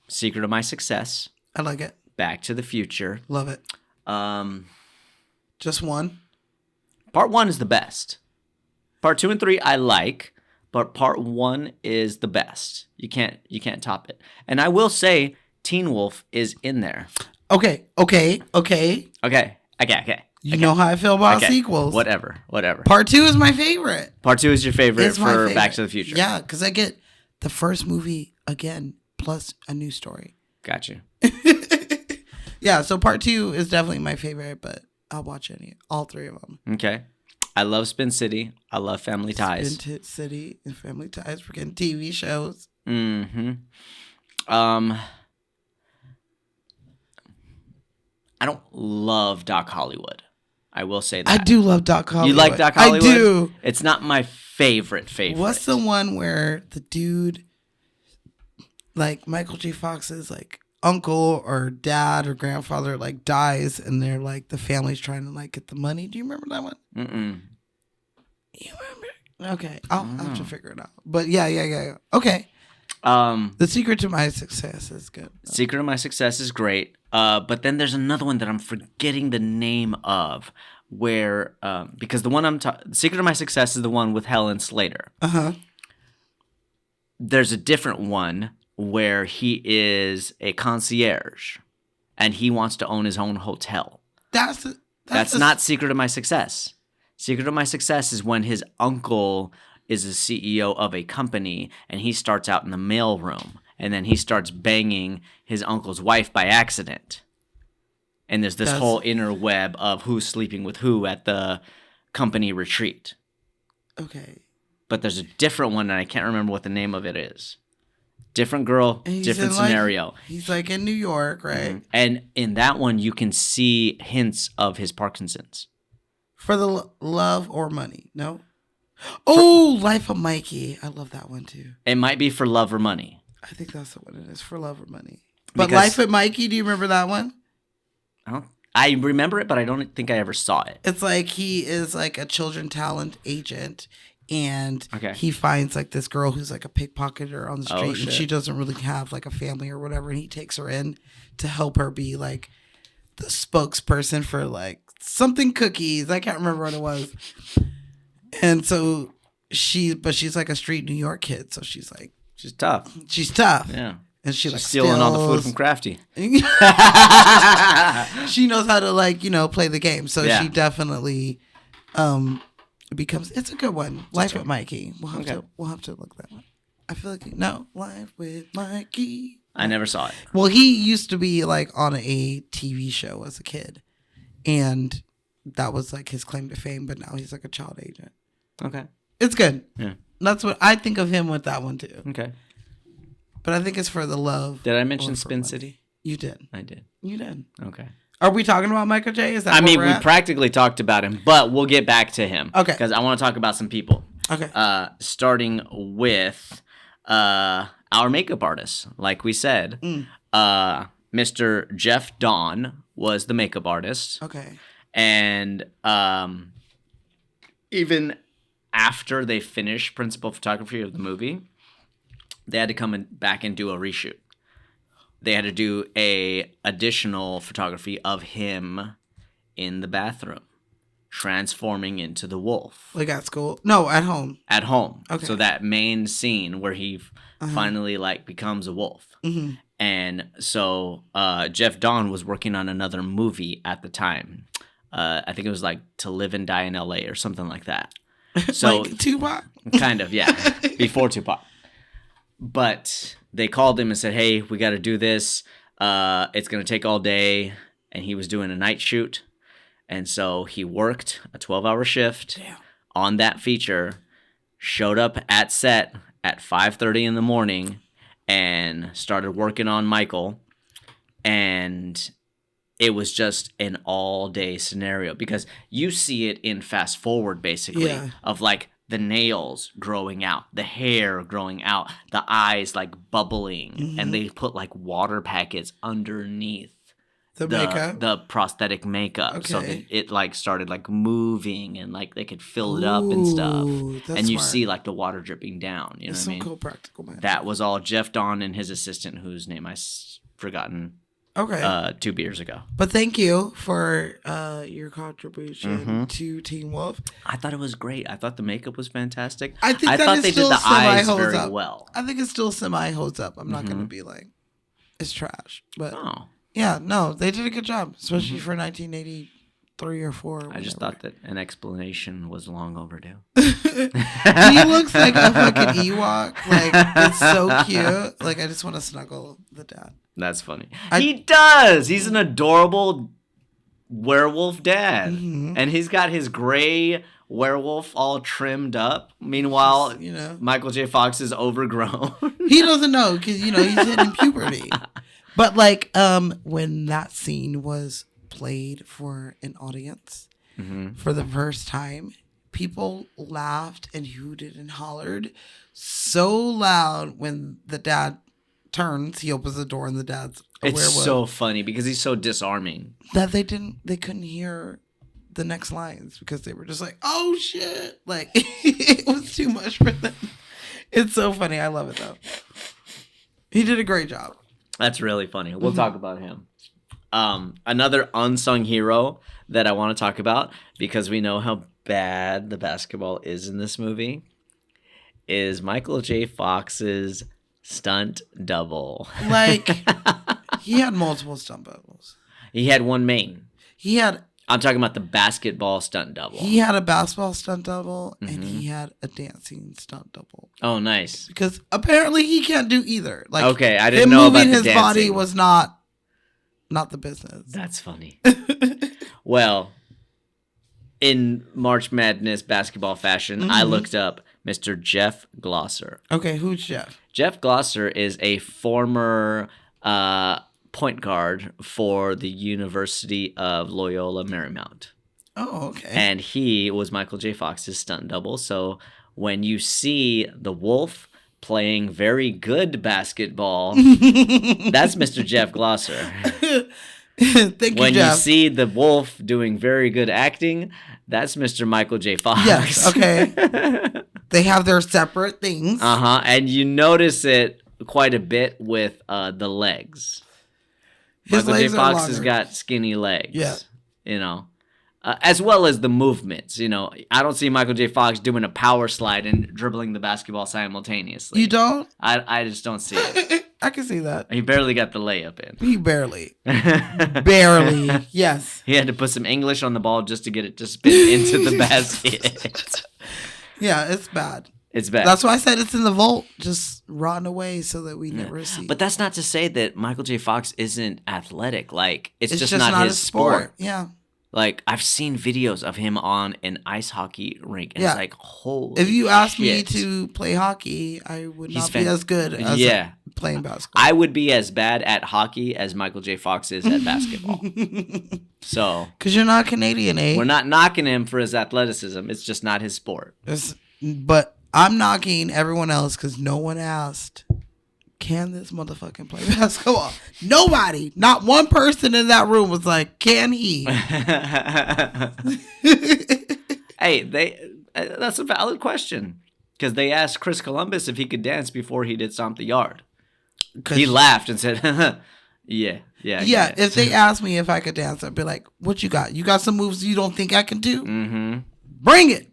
Secret of My Success. I like it. Back to the Future. Love it. Just one. Part 1 is the best. Part 2 and 3 I like, but Part 1 is the best. You can't top it. And I will say Teen Wolf is in there. Okay. You know how I feel about sequels. Whatever. Part 2 is my favorite. Part 2 is your favorite for Back to the Future. Yeah, because I get the first movie again plus a new story. Got you. Yeah, so Part 2 is definitely my favorite, but I'll watch all three of them. Okay. I love Spin City. I love Family Ties. Spin City and Family Ties. We're getting TV shows. Mm-hmm. I don't love Doc Hollywood. I will say that. I do love Doc Hollywood. You like Doc Hollywood? I do. It's not my favorite. What's the one where the dude, like Michael J. Fox's like uncle or dad or grandfather like dies and they're like the family's trying to like get the money? Do you remember that one? Mm-mm. You remember? Okay. I'll have to figure it out. But yeah. Okay. The Secret to My Success is good. Secret of My Success is great. But then there's another one that I'm forgetting the name of, where because the one Secret of My Success is the one with Helen Slater. There's a different one where he is a concierge, and he wants to own his own hotel. That's not Secret of My Success. Secret of My Success is when his uncle is a CEO of a company, and he starts out in the mailroom, and then he starts banging his uncle's wife by accident. And there's this whole inner web of who's sleeping with who at the company retreat. Okay. But there's a different one, and I can't remember what the name of it is. Different girl, different scenario. He's like in New York, right? Mm-hmm. And in that one, you can see hints of his Parkinson's. For the love or money? No? Oh, Life of Mikey. I love that one too. It might be For Love or Money. I think that's the one it is, For Love or Money. But Life of Mikey, do you remember that one? I remember it, but I don't think I ever saw it. It's like he is like a children talent agent, and he finds like this girl who's like a pickpocketer on the street, and she doesn't really have like a family or whatever, and he takes her in to help her be like the spokesperson for like something cookies. I can't remember what it was. And so she's like a street New York kid, so she's tough. She's tough. Yeah. And she's like stealing all the food from Crafty. She knows how to like, play the game. So she definitely becomes, it's a good one. Life with Mikey. We'll have to look that one. I feel like Life with Mikey. I never saw it. Well, he used to be like on a TV show as a kid. And that was like his claim to fame, but now he's like a child agent. Okay. It's good. Yeah. That's what I think of him with that one too. Okay. But I think it's for the love. Did I mention Spin City? You did. I did. You did. Okay. Are we talking about Michael J? Is that we practically talked about him, but we'll get back to him. Okay. Because I want to talk about some people. Okay. Starting with our makeup artist, like we said. Mr. Jeff Dawn was the makeup artist. Okay. And even after they finished principal photography of the movie, they had to come back and do a reshoot. They had to do a additional photography of him in the bathroom, transforming into the wolf. Like at school? No, at home. At home. Okay. So that main scene where he finally like becomes a wolf. Mm-hmm. And so Jeff Dawn was working on another movie at the time. I think it was like To Live and Die in L.A. or something like that. So like Tupac? Kind of, yeah. Before Tupac. But they called him and said, hey, we got to do this. It's going to take all day. And he was doing a night shoot. And so he worked a 12-hour shift on that feature, showed up at set at 5:30 in the morning, and started working on Michael. And it was just an all-day scenario because you see it in fast forward, basically, of like the nails growing out, the hair growing out, the eyes like bubbling, and they put like water packets underneath the makeup, the prosthetic makeup, so that it like started like moving and like they could fill it up and stuff, and you see like the water dripping down. You know what I mean? Cool practical magic. That was all Jeff Dawn and his assistant, whose name I've forgotten. Okay. 2 beers ago. But thank you for your contribution to Teen Wolf. I thought it was great. I thought the makeup was fantastic. I thought they did the eyes very well. I think it still semi holds up. I'm not going to be like, it's trash. But yeah, no, they did a good job, especially for 1983 or 4. I just thought that an explanation was long overdue. He looks like a fucking Ewok. Like, it's so cute. Like, I just want to snuggle the dad. That's funny. He does. He's an adorable werewolf dad. And he's got his gray werewolf all trimmed up. Meanwhile, Michael J. Fox is overgrown. He doesn't know because, he's hitting puberty. But, like, when that scene was played for an audience for the first time, people laughed and hooted and hollered so loud when the dad turns, he opens the door and the dad's a werewolf. It's so funny because he's so disarming that they couldn't hear the next lines because they were just like, oh shit, like it was too much for them. It's so funny. I love it though. He did a great job. That's really funny. We'll talk about him. Another unsung hero that I want to talk about because we know how bad the basketball is in this movie is Michael J. Fox's stunt double. Like, he had multiple stunt doubles. He had one main. I'm talking about the basketball stunt double. He had a basketball stunt double, and he had a dancing stunt double. Oh, nice. Because apparently he can't do either. Like, okay, I didn't know about the dancing. His body was not the business. That's funny. Well, in March Madness basketball fashion, I looked up Mr. Jeff Glosser. Okay, who's Jeff? Jeff Glosser is a former point guard for the University of Loyola Marymount. Oh, okay. And he was Michael J. Fox's stunt double. So when you see the Wolf playing very good basketball, that's Mr. Jeff Glosser. Thank you, when Jeff. you see the Wolf doing very good acting, that's Mr. Michael J. Fox. Yes, okay. They have their separate things. And you notice it quite a bit with the legs. Michael J. Fox has got skinny legs. Yeah. As well as the movements. I don't see Michael J. Fox doing a power slide and dribbling the basketball simultaneously. You don't? I just don't see it. I can see that. He barely got the layup in. He barely. Barely. Yes. He had to put some English on the ball just to get it to spin into the basket. Yeah, it's bad. It's bad. That's why I said it's in the vault, just rotting away so that we never see. But that's not to say that Michael J. Fox isn't athletic. Like, it's just not his sport. Yeah. Like, I've seen videos of him on an ice hockey rink, and it's like, holy If you asked me shit. to play hockey, I would not be as good as playing basketball. I would be as bad at hockey as Michael J. Fox is at basketball. So, because you're not Canadian, eh? We're not knocking him for his athleticism. It's just not his sport. But I'm knocking everyone else because no one asked, can this motherfucking play basketball? Nobody, not one person in that room was like, can he? Hey, that's a valid question. Because they asked Chris Columbus if he could dance before he did Stomp the Yard. He laughed and said, yeah. If they asked me if I could dance, I'd be like, what you got? You got some moves you don't think I can do? Mm-hmm. Bring it.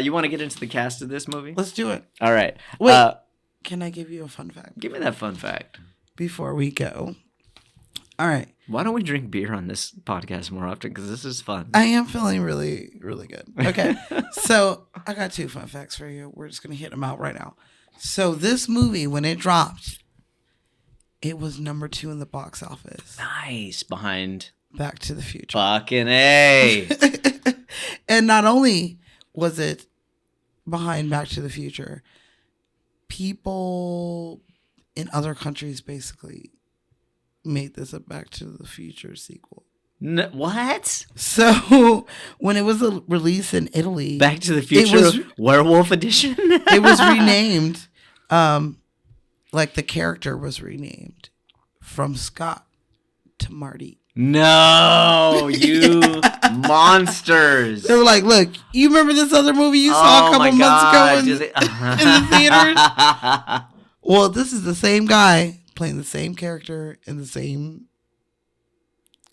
You want to get into the cast of this movie? Let's do it. All right. Wait, can I give you a fun fact? Give me that fun fact. Before we go. All right. Why don't we drink beer on this podcast more often? Because this is fun. I am feeling really, really good. Okay. So I got 2 fun facts for you. We're just going to hit them out right now. So this movie, when it dropped, it was number 2 in the box office. Nice. Behind Back to the Future. Fucking A. And not only was it behind Back to the Future, people in other countries basically made this a Back to the Future sequel. What? So when it was released in Italy, Back to the Future Werewolf Edition? It was renamed. Like the character was renamed from Scott to Marty. No, you monsters. They were like, look, you remember this other movie you saw a couple months ago in the theaters? Well, this is the same guy playing the same character in the same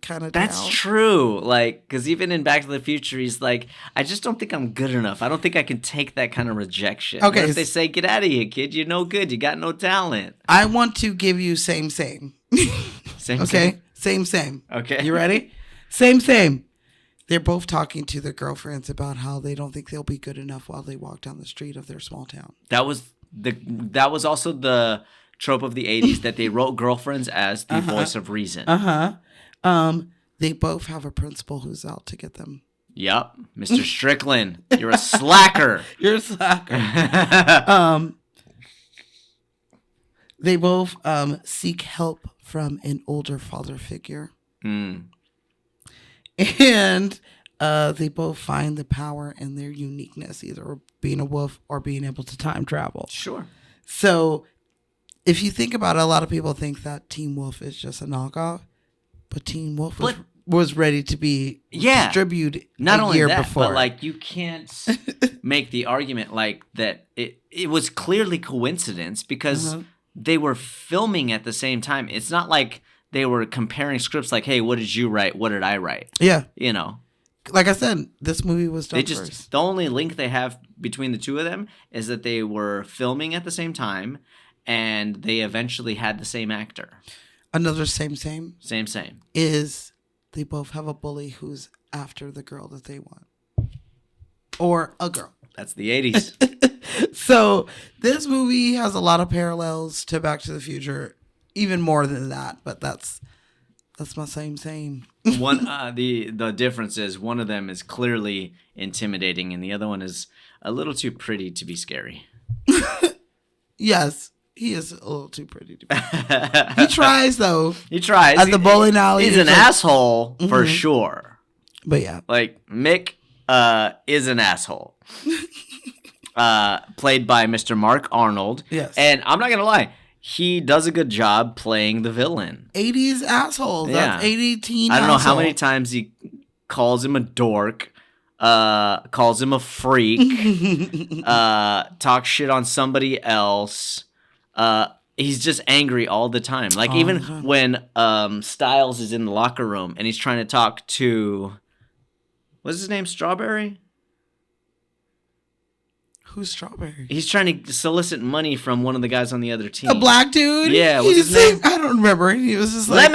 kind of That's town. true. Like, because even in Back to the Future, he's like, I just don't think I'm good enough. I don't think I can take that kind of rejection. Okay. What if they say, get out of here, kid. You're no good. You got no talent. I want to give you same. Same. Okay? Same. Okay. You ready? Same. They're both talking to their girlfriends about how they don't think they'll be good enough while they walk down the street of their small town. That was also the trope of the 80s that they wrote girlfriends as the voice of reason. They both have a principal who's out to get them. Yep. Mr. Strickland, you're a slacker. You're a slacker. They both seek help from an older father figure. And they both find the power in their uniqueness, either being a wolf or being able to time travel. Sure. So if you think about it, a lot of people think that Teen Wolf is just a knockoff, but Teen Wolf was ready to be distributed not only year that, before. but like you can't make the argument like that it was clearly coincidence because they were filming at the same time. It's not like they were comparing scripts like, hey, what did you write? What did I write? Yeah. You know. Like I said, this movie was done first. The only link they have between the two of them is that they were filming at the same time and they eventually had the same actor. Another same. Is they both have a bully who's after the girl that they want. Or a girl. That's the 80s. So this movie has a lot of parallels to Back to the Future, even more than that, but that's my same. One the difference is one of them is clearly intimidating and the other one is a little too pretty to be scary. Yes, he is a little too pretty to be. He tries though. He tries. At the bowling alley. He's an asshole for sure. But yeah. Like Mick is an asshole. Played by Mr. Mark Arnold. Yes. And I'm not going to lie. He does a good job playing the villain. 80s asshole. Yeah. That's 80 teen I don't know how asshole. many times he calls him a dork, calls him a freak, talks shit on somebody else. He's just angry all the time. Like even when Styles is in the locker room and he's trying to talk to, what's his name, Strawberry? Who's Strawberry? He's trying to solicit money from one of the guys on the other team. A black dude? Yeah, what's his name? I don't remember. He was just like...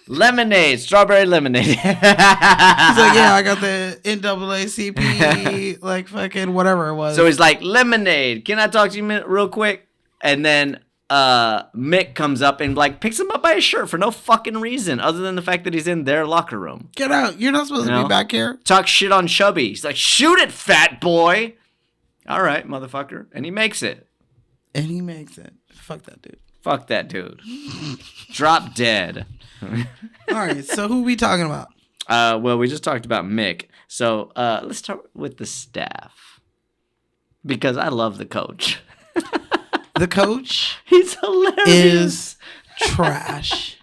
Lemonade. Strawberry lemonade. He's like, yeah, I got the NAACP, like fucking whatever it was. So he's like, Lemonade, can I talk to you real quick? And then Mick comes up and like picks him up by his shirt for no fucking reason other than the fact that he's in their locker room. Get out. You're not supposed to be back here. Talk shit on Chubby. He's like, shoot it, fat boy. All right, motherfucker. And he makes it. Fuck that dude. Drop dead. All right, so who are we talking about? Well, we just talked about Mick. So let's start with the staff. Because I love the coach. The coach? He's hilarious. Is trash.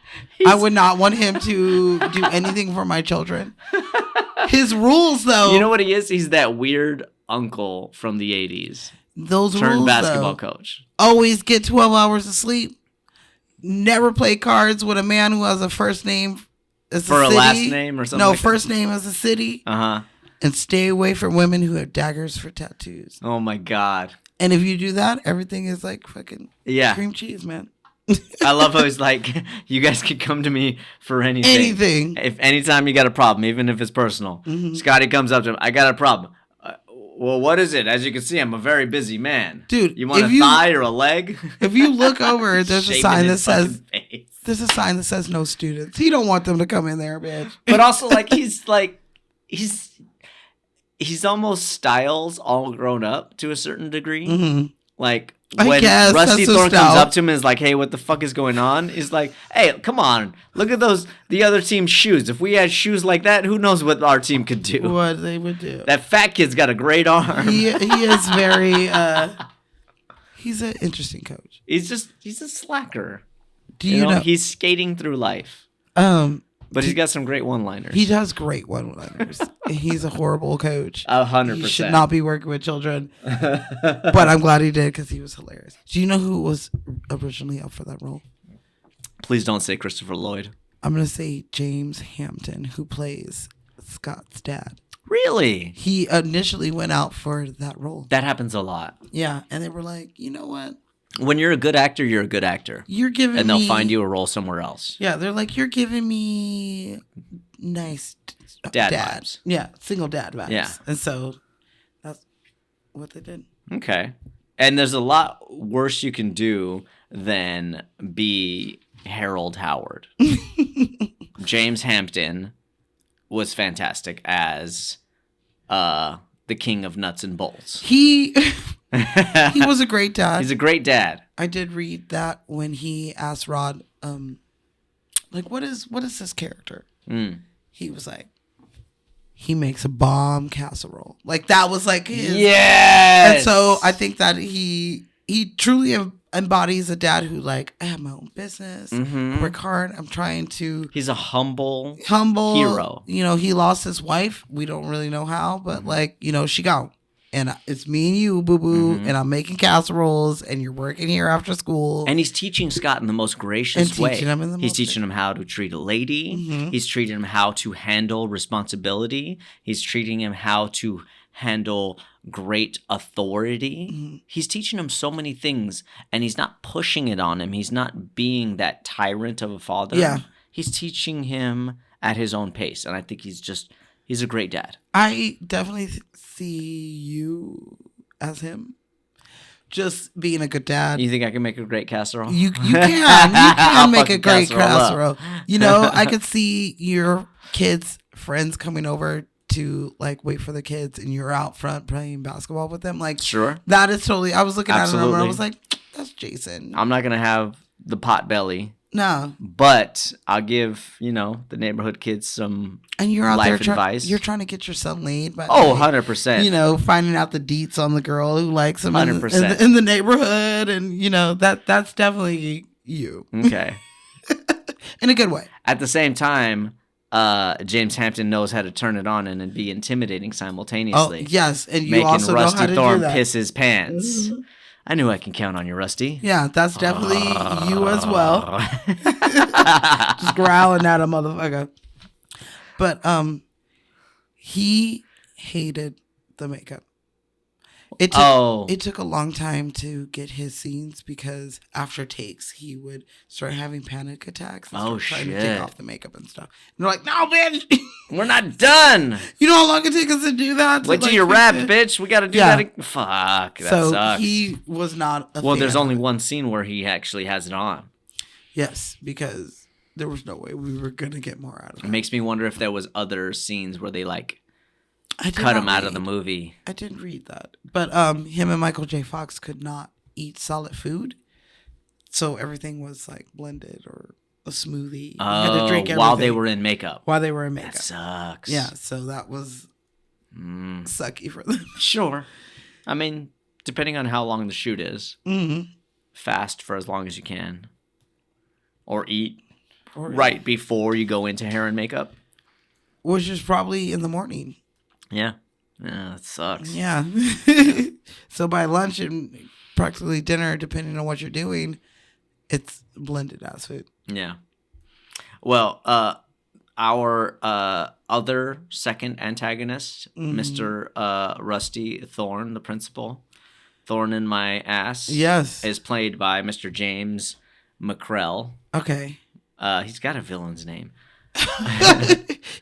I would not want him to do anything for my children. His rules, though. You know what he is? He's that weird uncle from the 80s. Those turned rules, basketball though, coach. Always get 12 hours of sleep. Never play cards with a man who has a first name as for a city. last name or something. No, like first name as a city. And stay away from women who have daggers for tattoos. Oh my God. And if you do that, everything is like fucking cream cheese, man. I love how he's like, you guys can come to me for anything. If anytime you got a problem, even if it's personal. Scotty comes up to him, I got a problem. Well, what is it? As you can see, I'm a very busy man. Dude, you want a thigh or a leg? If you look over, there's a sign that says no students. He don't want them to come in there, bitch. But also, he's almost Styles all grown up to a certain degree. Like when Rusty Thorne comes up to him and is like, hey, what the fuck is going on? He's like, hey, come on. Look at the other team's shoes. If we had shoes like that, who knows what our team could do? What they would do. That fat kid's got a great arm. He is very, he's an interesting coach. He's a slacker. Do you know? He's skating through life. But he's got some great one-liners. He does great one-liners. He's a horrible coach. 100%. He should not be working with children. But I'm glad he did because he was hilarious. Do you know who was originally up for that role? Please don't say Christopher Lloyd. I'm going to say James Hampton, who plays Scott's dad. Really? He initially went out for that role. That happens a lot. Yeah, and they were like, you know what? When you're a good actor, you're a good actor. You're giving and they'll find you a role somewhere else. Yeah, they're like, you're giving me nice dad vibes. Yeah, single dad vibes. Yeah. And so that's what they did. Okay. And there's a lot worse you can do than be Harold Howard. James Hampton was fantastic as the king of nuts and bolts. He was a great dad. He's a great dad. I did read that when he asked Rod, like, what is this character? He was like, he makes a bomb casserole. Like, that was like his. Yes. And so I think that he truly embodies a dad who, like, I have my own business. I work hard. I'm trying to. He's a humble hero. You know, he lost his wife. We don't really know how, but like, you know, she gone. And it's me and you, boo-boo, and I'm making casseroles, and you're working here after school. And he's teaching Scott in the most gracious way. He's teaching him how to treat a lady. He's treating him how to handle responsibility. He's treating him how to handle great authority. He's teaching him so many things, and he's not pushing it on him. He's not being that tyrant of a father. Yeah. He's teaching him at his own pace, and I think he's a great dad. I definitely see you as him, just being a good dad. You think I can make a great casserole? You can make a great casserole. You know, I could see your kids' friends coming over to like wait for the kids, and you're out front playing basketball with them. Like, sure, that is totally. I was looking at him and I was like, that's Jason. I'm not gonna have the pot belly. No, but I'll give the neighborhood kids some and you're out life there advice. You're trying to get your son laid, but 100%. You know, finding out the deets on the girl who likes him 100% in the neighborhood, and you know that's definitely you. Okay, in a good way. At the same time, James Hampton knows how to turn it on and be intimidating simultaneously. Oh yes, and you making also Rusty know how to Thorne do that. piss his pants. I knew I can count on you, Rusty. Yeah, that's definitely you as well. Just growling at a motherfucker. But he hated the makeup. It took a long time to get his scenes because after takes he would start having panic attacks and start trying to take off the makeup and stuff. And they're like, "No, bitch, we're not done. You know how long it takes us to do that? Wait till you're wrapped, bitch. We got to do that. Fuck, that sucks." He was not a Well, there's only one scene where he actually has it on. Yes, because there was no way we were going to get more out of it. It makes me wonder if there was other scenes where they like cut him out of the movie. I didn't read that. But him and Michael J. Fox could not eat solid food. So everything was like blended or a smoothie. Oh, had to drink while they were in makeup. That sucks. Yeah, so that was sucky for them. Sure. I mean, depending on how long the shoot is. Fast for as long as you can. Or eat right before you go into hair and makeup. Which is probably in the morning. Yeah. Yeah, that sucks. Yeah. So by lunch and practically dinner, depending on what you're doing, it's blended as food. Yeah. Well, our other second antagonist, Mr. Rusty Thorne, the principal, Thorne in My Ass, yes, is played by Mr. James McCrell. Okay. He's got a villain's name.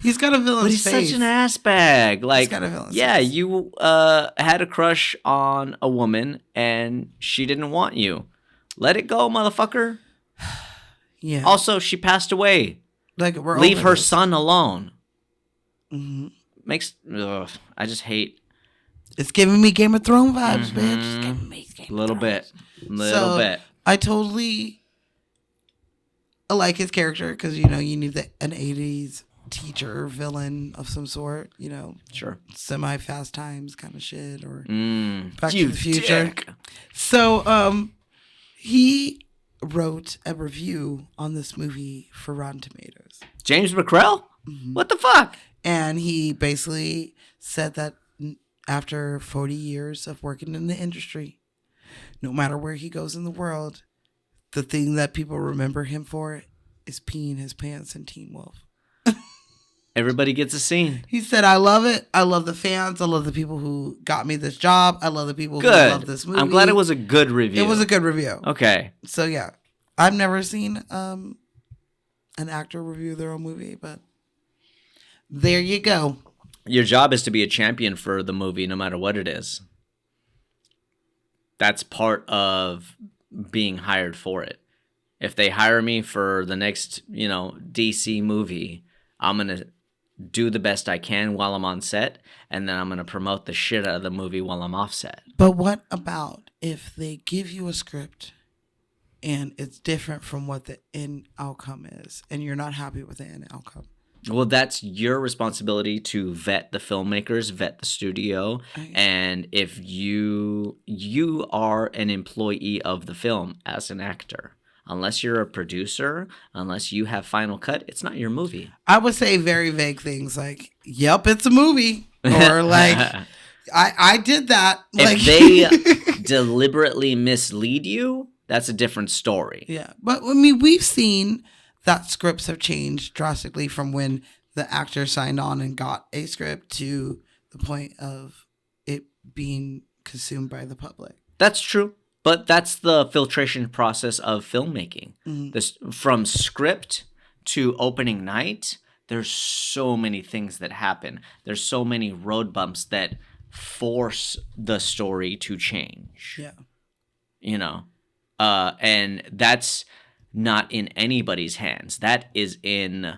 He's got a villain's but he's face. Such an ass bag. Like, he's got a villain's yeah, face. You had a crush on a woman and she didn't want you. Let it go, motherfucker. Yeah. Also, she passed away. Like, leave her son alone. Mm-hmm. I just hate. It's giving me Game of Thrones vibes, bitch. It's giving me Game of Thrones. Little bit. I totally like his character because, you know, you need an 80s teacher villain of some sort, you know. Sure. Semi-Fast Times kind of shit or Back to the Future. Dick. So he wrote a review on this movie for Rotten Tomatoes. James McCrell? Mm-hmm. What the fuck? And he basically said that after 40 years of working in the industry, no matter where he goes in the world, the thing that people remember him for is peeing his pants in Teen Wolf. Everybody gets a scene. He said, I love it. I love the fans. I love the people who got me this job. I love the people who love this movie. I'm glad it was a good review. It was a good review. Okay. So, yeah. I've never seen an actor review their own movie, but there you go. Your job is to be a champion for the movie no matter what it is. That's part of being hired for it. If they hire me for the next, DC movie, I'm going to do the best I can while I'm on set, and then I'm going to promote the shit out of the movie while I'm off set. But what about if they give you a script and it's different from what the end outcome is, and you're not happy with the end outcome? Well, that's your responsibility to vet the filmmakers, vet the studio, and if you are an employee of the film as an actor. Unless you're a producer, unless you have final cut, it's not your movie. I would say very vague things like, yep, it's a movie. Or like, I did that. If they deliberately mislead you, that's a different story. Yeah. But I mean, we've seen that scripts have changed drastically from when the actor signed on and got a script to the point of it being consumed by the public. That's true. But that's the filtration process of filmmaking. Mm-hmm. From script to opening night, there's so many things that happen. There's so many road bumps that force the story to change. Yeah. And that's not in anybody's hands. That is in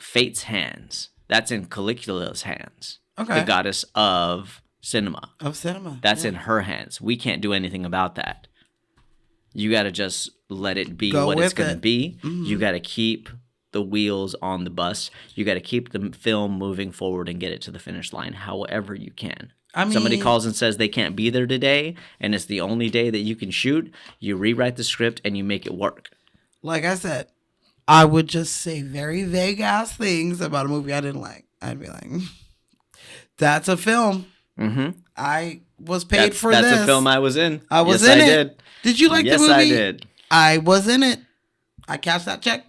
fate's hands. That's in Caligula's hands. Okay. The goddess of cinema. That's in her hands. We can't do anything about that. You got to just let it be what it's going to be. Mm-hmm. You got to keep the wheels on the bus. You got to keep the film moving forward and get it to the finish line however you can. I mean, somebody calls and says they can't be there today and it's the only day that you can shoot. You rewrite the script and you make it work. Like I said, I would just say very vague ass things about a movie I didn't like. I'd be like, that's a film. Mm-hmm. I was paid for this. That's a film I was in. I was in it. Did. Did you like the movie? Yes, I did. I was in it. I cashed that check.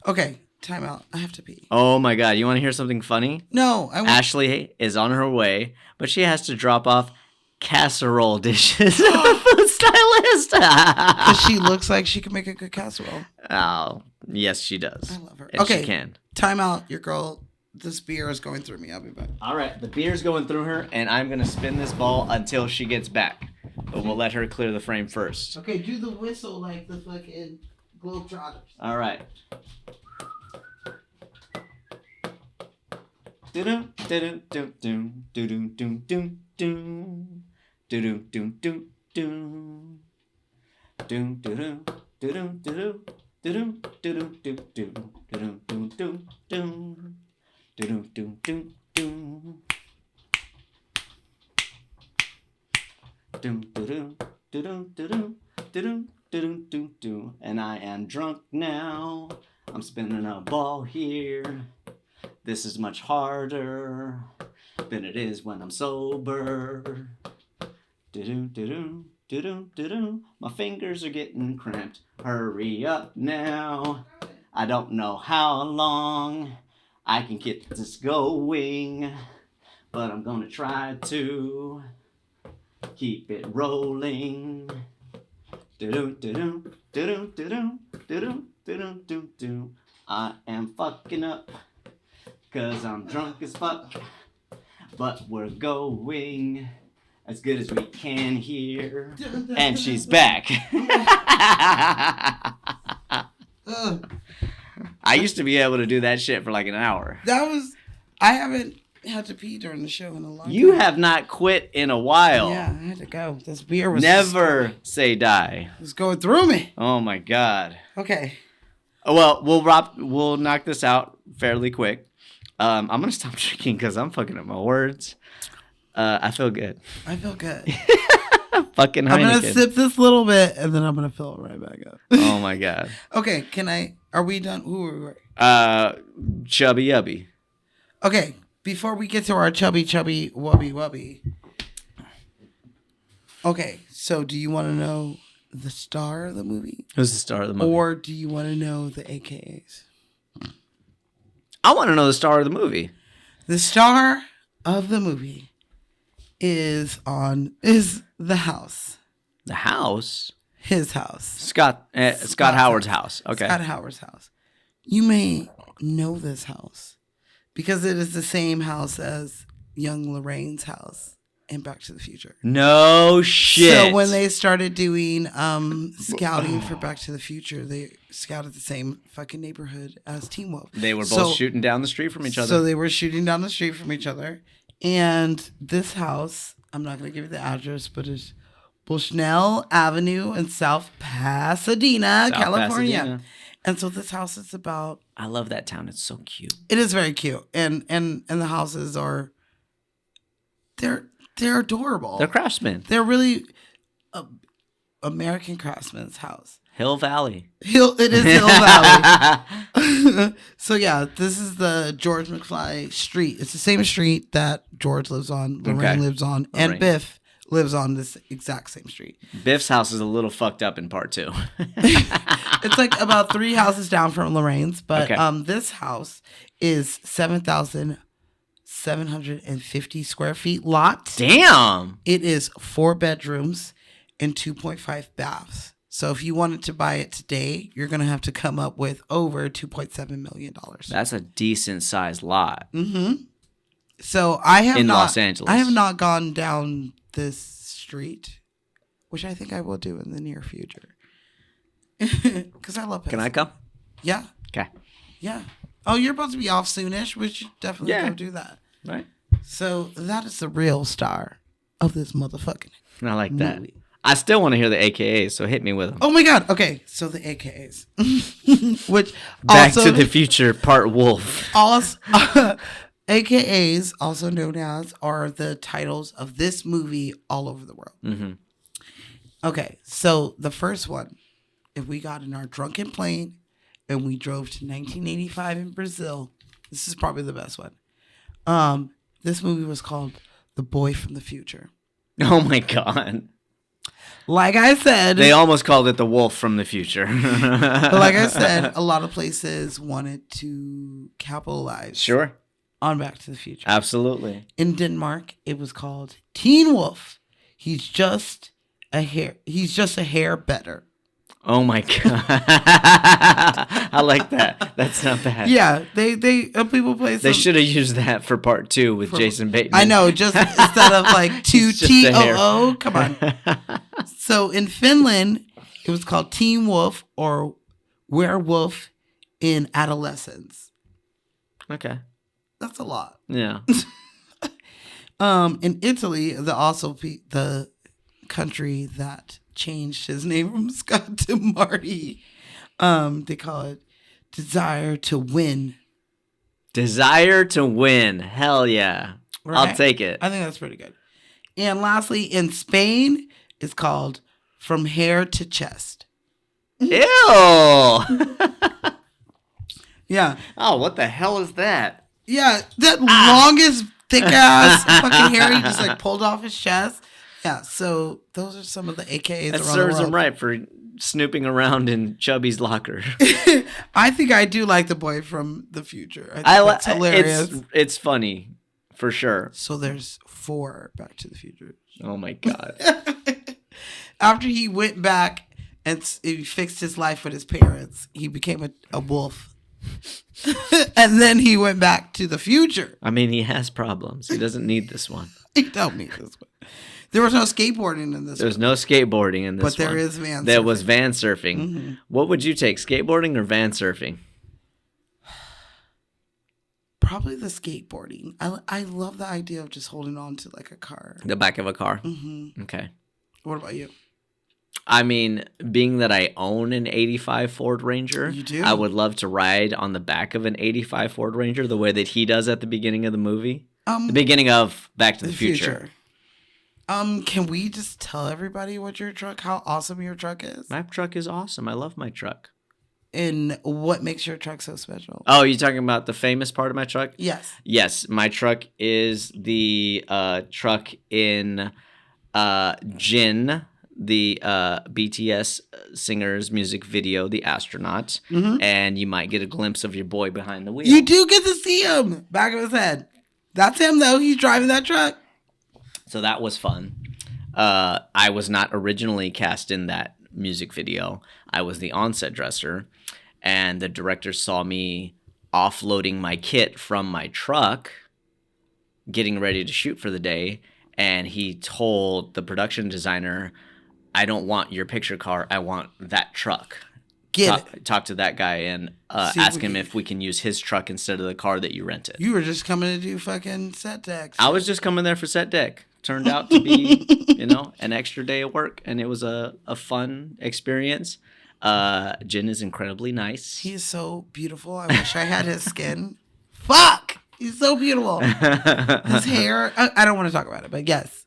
Okay, time out. I have to pee. Oh my God. You want to hear something funny? No. Ashley is on her way, but she has to drop off casserole dishes at the food stylist. Because she looks like she can make a good casserole. Oh, yes, she does. I love her. And okay, she can. Time out. Your girl... This beer is going through me. I'll be back. All right. The beer's going through her, and I'm going to spin this ball until she gets back. But we'll let her clear the frame first. Okay, do the whistle like the fucking Globetrotters. All right. Do-do, do-do, do-do, do-do, do-do, do. Do-do, do-do, do. Do-do-do, do-do, do-do, do-do, do-do, do-do, do-do, do-do, do. Do do do do do do do do do do do do do. And I am drunk now. I'm spinning a ball here. This is much harder than it is when I'm sober. Do do do do do do do. My fingers are getting cramped. Hurry up now. I don't know how long I can get this going, but I'm gonna try to keep it rolling. Do-do, do-do, do-do, do-do, do-do, do-do, do-do. I am fucking up, 'cause I'm drunk as fuck, but we're going as good as we can here. And she's back. I used to be able to do that shit for like an hour. I haven't had to pee during the show in a long time. You have not quit in a while. Yeah, I had to go. This beer was... Never say die. It was going through me. Oh my God. Okay. Well, we'll knock this out fairly quick. I'm going to stop drinking because I'm fucking up my words. I feel good. I feel good. Fucking Heineken. I'm going to sip this little bit and then I'm going to fill it right back up. Oh my God. Okay, are we done? Who are we? Chubby Yubby. Okay, before we get to our chubby wubby. Okay, so do you want to know the star of the movie? Who's the star of the movie? Or do you want to know the AKAs? I want to know the star of the movie. The star of the movie is the house. The house? His house. Scott Howard's house. Okay. Scott Howard's house. You may know this house because it is the same house as young Lorraine's house in Back to the Future. No shit. So when they started doing scouting for Back to the Future, they scouted the same fucking neighborhood as Teen Wolf. They were both shooting down the street from each other. So they were shooting down the street from each other. And this house, I'm not going to give you the address, but it's Bushnell Avenue in South Pasadena, California. Pasadena. And so this house is about... I love that town. It's so cute. It is very cute. And the houses are... They're adorable. They're craftsmen. They're really American craftsman's house. Hill Valley. It is Hill Valley. So yeah, this is the George McFly street. It's the same street that George lives on, Lorraine lives on, and Biff lives on this exact same street. Biff's house is a little fucked up in part 2. It's like about 3 houses down from Lorraine's, but this house is 7,750 square feet lot. Damn. It is 4 bedrooms and 2.5 baths. So if you wanted to buy it today, you're going to have to come up with over $2.7 million. That's a decent sized lot. Mm-hmm. So I have in Los Angeles. I have not gone down this street, which I think I will do in the near future. Because I love Pasadena. Can I come? Yeah. Okay. Yeah. Oh, you're about to be off soonish. We should definitely go do that. Right. So that is the real star of this motherfucking I like movie. that. I still want to hear the AKAs, so hit me with them. Oh my God. Okay. So the AKAs. Which Back to the Future Part Wolf. Also, AKAs, also known as, are the titles of this movie all over the world. Mm-hmm. Okay. So the first one, if we got in our drunken plane and we drove to 1985 in Brazil, this is probably the best one. This movie was called The Boy from the Future. Oh my God. Like I said, they almost called it The Wolf from the Future. Like I said, a lot of places wanted to capitalize on Back to the Future. Absolutely. In Denmark, it was called Teen Wolf. He's just a hair better. Oh my God. I like that. That's not bad. Yeah, they people play They should have used that for part 2 with Jason Bateman. I know, just instead of like 2 TOO. Come on. So in Finland, it was called Teen Wolf or Werewolf in Adolescence. Okay. That's a lot. Yeah. In Italy, the country that changed his name from Scott to Marty. They call it Desire to Win. Desire to Win. Hell yeah. Right? I'll take it. I think that's pretty good. And lastly, in Spain, it's called From Hair to Chest. Ew. Yeah. Oh, what the hell is that? Yeah, that longest, thick ass fucking hair he just like pulled off his chest. Yeah, so those are some of the AKAs. That serves him right for snooping around in Chubby's locker. I think I do like the Boy from the Future. I think that's hilarious. It's funny, for sure. So there's 4 Back to the Future. Oh my God. After he went back and he fixed his life with his parents, he became a wolf. And then he went back to the future. I mean, he has problems. He doesn't need this one. He don't need this one. There was no skateboarding in this. There's no skateboarding in this one. But there is van surfing. There was van surfing. Mm-hmm. What would you take, skateboarding or van surfing? Probably the skateboarding. I love the idea of just holding on to like a car. The back of a car? Mm-hmm. Okay. What about you? I mean, being that I own an 85 Ford Ranger, you do? I would love to ride on the back of an 85 Ford Ranger the way that he does at the beginning of the movie. The beginning of Back to the Future. Can we just tell everybody how awesome your truck is? My truck is awesome. I love my truck. And what makes your truck so special? Oh, you talking about the famous part of my truck? Yes. Yes, my truck is the truck in Gin, the BTS singer's music video, The Astronaut, and you might get a glimpse of your boy behind the wheel. You do get to see him back of his head. That's him, though. He's driving that truck. So that was fun. I was not originally cast in that music video. I was the on-set dresser, and the director saw me offloading my kit from my truck, getting ready to shoot for the day, and he told the production designer, I don't want your picture car, I want that truck. Talk to that guy and ask him if we can use his truck instead of the car that you rented. You were just coming to do fucking set deck. I was just coming there for set deck. Turned out to be, an extra day of work, and it was a fun experience. Jin is incredibly nice. He is so beautiful. I wish I had his skin. Fuck! He's so beautiful. His hair. I don't want to talk about it, but yes.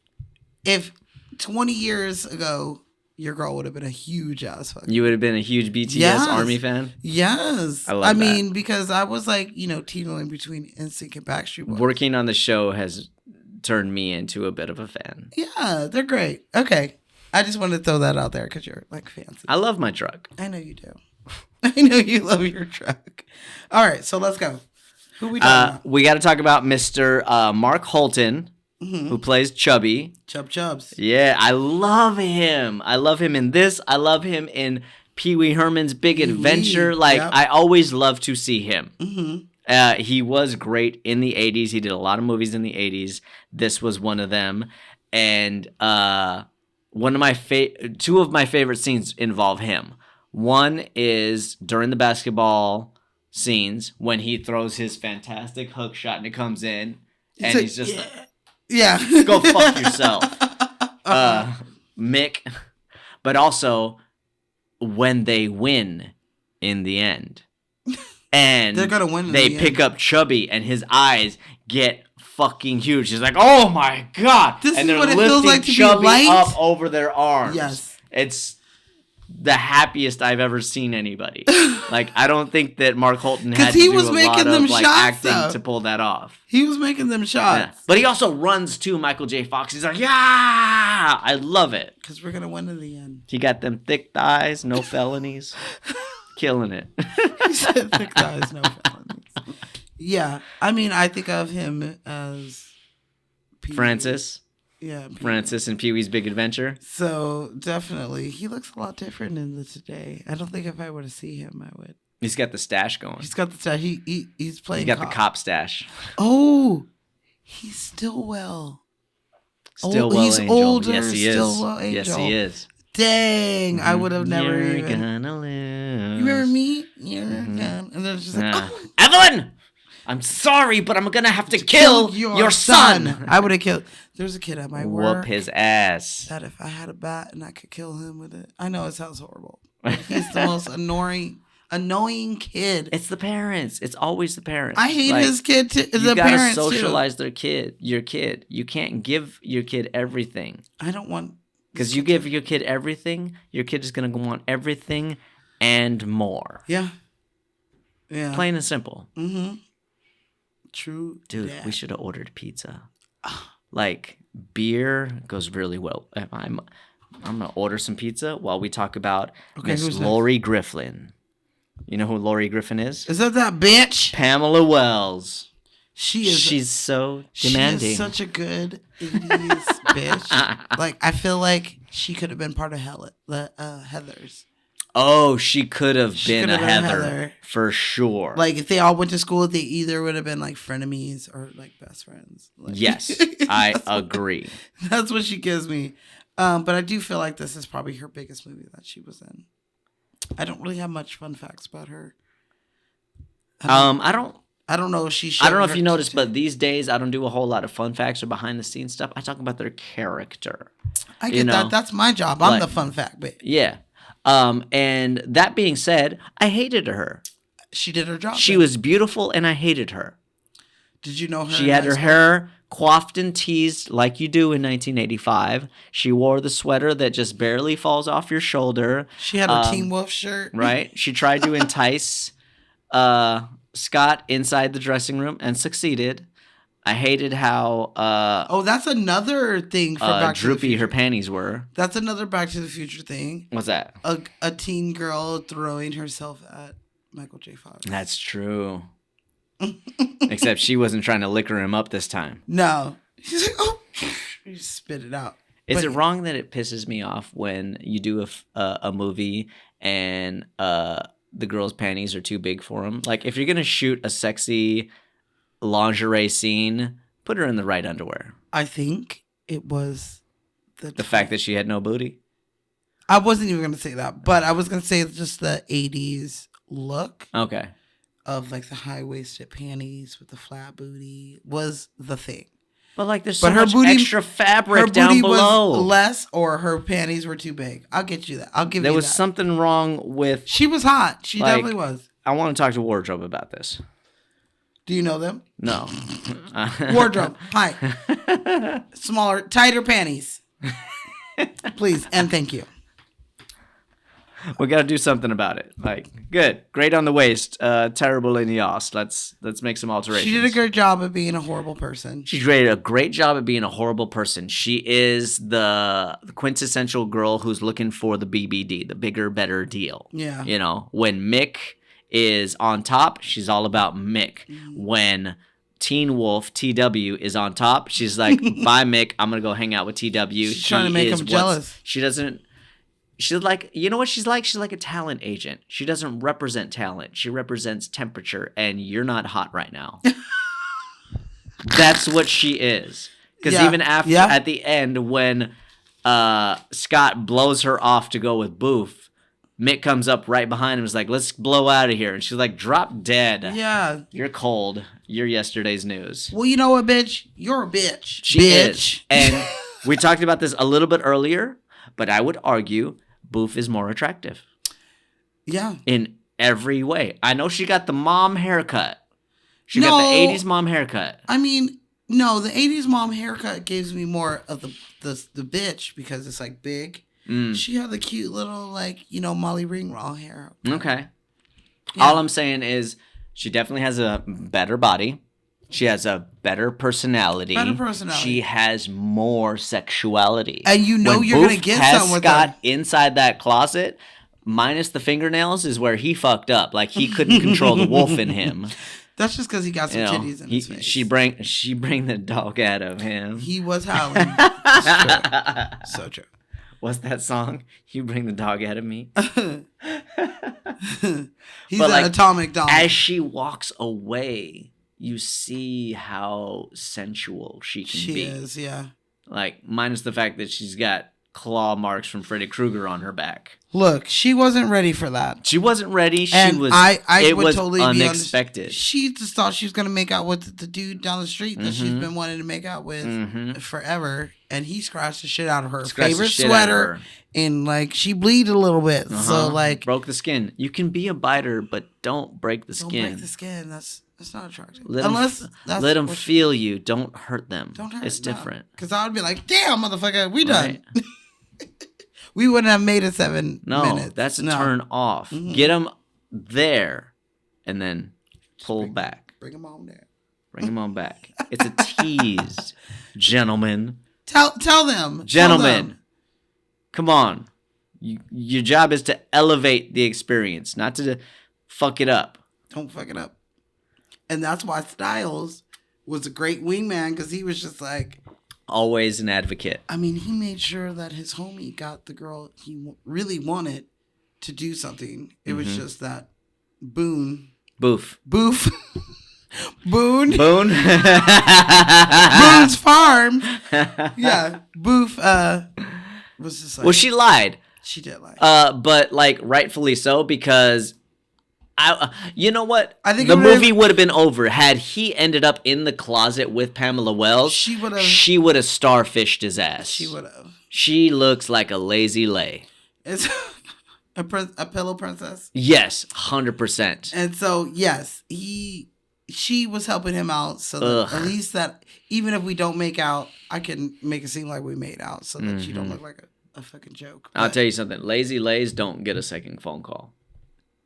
If 20 years ago, your girl would have been a huge ass fuck. You would have been a huge BTS Army fan? Yes. I mean, because I was like, teetering between NSYNC and Backstreet Boys. Working on the show has turned me into a bit of a fan. Yeah, they're great. Okay. I just wanted to throw that out there because you're like fancy. I love my truck. I know you do. I know you love your truck. All right, so let's go. Who we talking about? We got to talk about Mr. Mark Holton, who plays Chubby. Chubs. Yeah, I love him. I love him in this. I love him in Pee Wee Herman's Big Adventure. I always love to see him. Mm-hmm. He was great in the 80s. He did a lot of movies in the 80s. This was one of them. And one of my two of my favorite scenes involve him. One is during the basketball scenes when he throws his fantastic hook shot and it comes in, and he's just like, go fuck yourself, Mick. But also when they win in the end, and they're gonna win. They pick up Chubby, and his eyes get fucking huge. He's like, "Oh my god!" This and is they're what it lifting feels like to Chubby be light up over their arms. Yes, it's the happiest I've ever seen anybody. Like, I don't think that Mark Holton had to do a lot of acting to pull that off. He was making them shots. Yeah. But he also runs to Michael J. Fox. He's like, yeah! I love it. Because we're going to win in the end. He got them thick thighs, no felonies. Killing it. He said thick thighs, no felonies. Yeah. I mean, I think of him as Francis. Yeah, Francis and Pee Wee's Big Adventure. So definitely, he looks a lot different in the today. I don't think if I were to see him, I would. He's got the stash going. He's got the stash. He's playing. He's got the cop stash. Oh, he's Stillwell. He's Angel. Older. Yes, he is. Stillwell Angel. Yes, he is. Dang, I would have never You're even. Gonna lose. You remember me? You're gonna. And then it's just like, oh. Evelyn. I'm sorry, but I'm gonna have to kill your son. I would have killed. There's a kid at my work. Whoop his ass. That if I had a bat and I could kill him with it. I know it sounds horrible. He's the most annoying kid. It's the parents. It's always the parents. I hate his kid too. You gotta socialize your kid. You can't give your kid everything. I don't want. Because you give your kid everything, your kid is gonna want everything and more. Yeah. Plain and simple. Mm-hmm. True. Dude, we should have ordered pizza. Like, beer goes really well. I'm gonna order some pizza while we talk about Miss Lori Griffin. You know who Lori Griffin is? Is that bitch? Pamela Wells. She's so demanding. She is such a good 80s bitch. Like, I feel like she could have been part of Heathers. Oh, she could have been a Heather for sure. Like, if they all went to school, they either would have been like frenemies or like best friends. Like, yes, I agree. That's what she gives me. But I do feel like this is probably her biggest movie that she was in. I don't really have much fun facts about her. I don't know if she. I don't know if you noticed, but these days I don't do a whole lot of fun facts or behind the scenes stuff. I talk about their character. I get that. That's my job. I'm the fun fact bitch. Yeah. And that being said, I hated her. She did her job. She was beautiful, and I hated her. Did you know her? She had her hair coiffed and teased like you do in 1985. She wore the sweater that just barely falls off your shoulder. She had her Teen Wolf shirt. Right? She tried to entice Scott inside the dressing room and succeeded. I hated how that's another thing for Back to the droopy Future. her panties were. That's another Back to the Future thing. What's that? A teen girl throwing herself at Michael J. Fox. That's true. Except she wasn't trying to liquor him up this time. No. She's like, oh, you spit it out. Is it wrong that it pisses me off when you do a movie and the girl's panties are too big for him? Like, if you're going to shoot a sexy lingerie scene, put her in the right underwear. I think it was the fact that she had no booty. I wasn't even going to say that, but I was going to say just the 80s look. Okay. Of like the high-waisted panties with the flat booty was the thing. But like there's so much extra fabric down below. Was less or her panties were too big. I'll get you that. I'll give you that. There was something wrong with... She was hot. She definitely was. I want to talk to Wardrobe about this. Do you know them? No. Wardrobe. Hi. Smaller, tighter panties. Please and thank you. We got to do something about it. Like, good, great on the waist, terrible in the ass. Let's make some alterations. She did a good job of being a horrible person. She did a great job of being a horrible person. She is the quintessential girl who's looking for the BBD, the bigger, better deal. Yeah. You know, when Mick is on top, she's all about Mick. When Teen Wolf TW is on top, she's like, bye Mick, I'm gonna go hang out with TW. She's trying to make him jealous. She doesn't. She's like, you know what she's like? She's like a talent agent. She doesn't represent talent. She represents temperature, and you're not hot right now. That's what she is. Because even after, at the end, when Scott blows her off to go with Boof, Mick comes up right behind him and is like, let's blow out of here. And she's like, drop dead. Yeah. You're cold. You're yesterday's news. Well, you know what, bitch? You're a bitch. She is. And we talked about this a little bit earlier, but I would argue Boof is more attractive. Yeah. In every way. I know she got the mom haircut. She got the 80s mom haircut. I mean, no, the 80s mom haircut gives me more of the bitch because it's like big. She had the cute little like, Molly Ringwald hair. Okay. Yeah. All I'm saying is she definitely has a better body. She has a better personality. She has more sexuality. And you're going to get some with Scott her. Inside that closet, minus the fingernails, is where he fucked up. Like, he couldn't control the wolf in him. That's just because he got some titties in his face. She bring the dog out of him. He was howling. It's true. So true. What's that song? You bring the dog out of me. He's an atomic dog. As she walks away, you see how sensual she can be. She is, yeah. Like, minus the fact that she's got claw marks from Freddy Krueger on her back. Look, she wasn't ready for that. She wasn't ready. I would was totally unexpected. She just thought she was going to make out with the dude down the street that she's been wanting to make out with forever. And he scratched the shit out of her favorite sweater. And, like, she bleed a little bit. So, like... Broke the skin. You can be a biter, but don't break the skin. Don't break the skin. That's not attractive. Let them feel you. Don't hurt them. Don't hurt them. It's different. Because I would be like, damn, motherfucker, we done. Right. We wouldn't have made it 7 minutes. No, that's a turn off. Get them there and then pull back. Bring them on there. Bring them on back. It's a tease, gentlemen. Tell them. Gentlemen, tell them. Come on. Your job is to elevate the experience, not to fuck it up. Don't fuck it up. And that's why Styles was a great wingman, because he was just like... Always an advocate. I mean, he made sure that his homie got the girl he really wanted to do something. It was just that Boof. Boone. Boone's farm. Yeah. Boof was just like... Well, she lied. She did lie. But, like, rightfully so, because... you know what? I think the movie would have been over had he ended up in the closet with Pamela Wells. She would have starfished his ass. She would have. She looks like a lazy lay. It's a pillow princess. Yes, 100%. And so yes, she was helping him out, so that at least that even if we don't make out, I can make it seem like we made out, so that you don't look like a fucking joke. I'll tell you something. Lazy lays don't get a second phone call.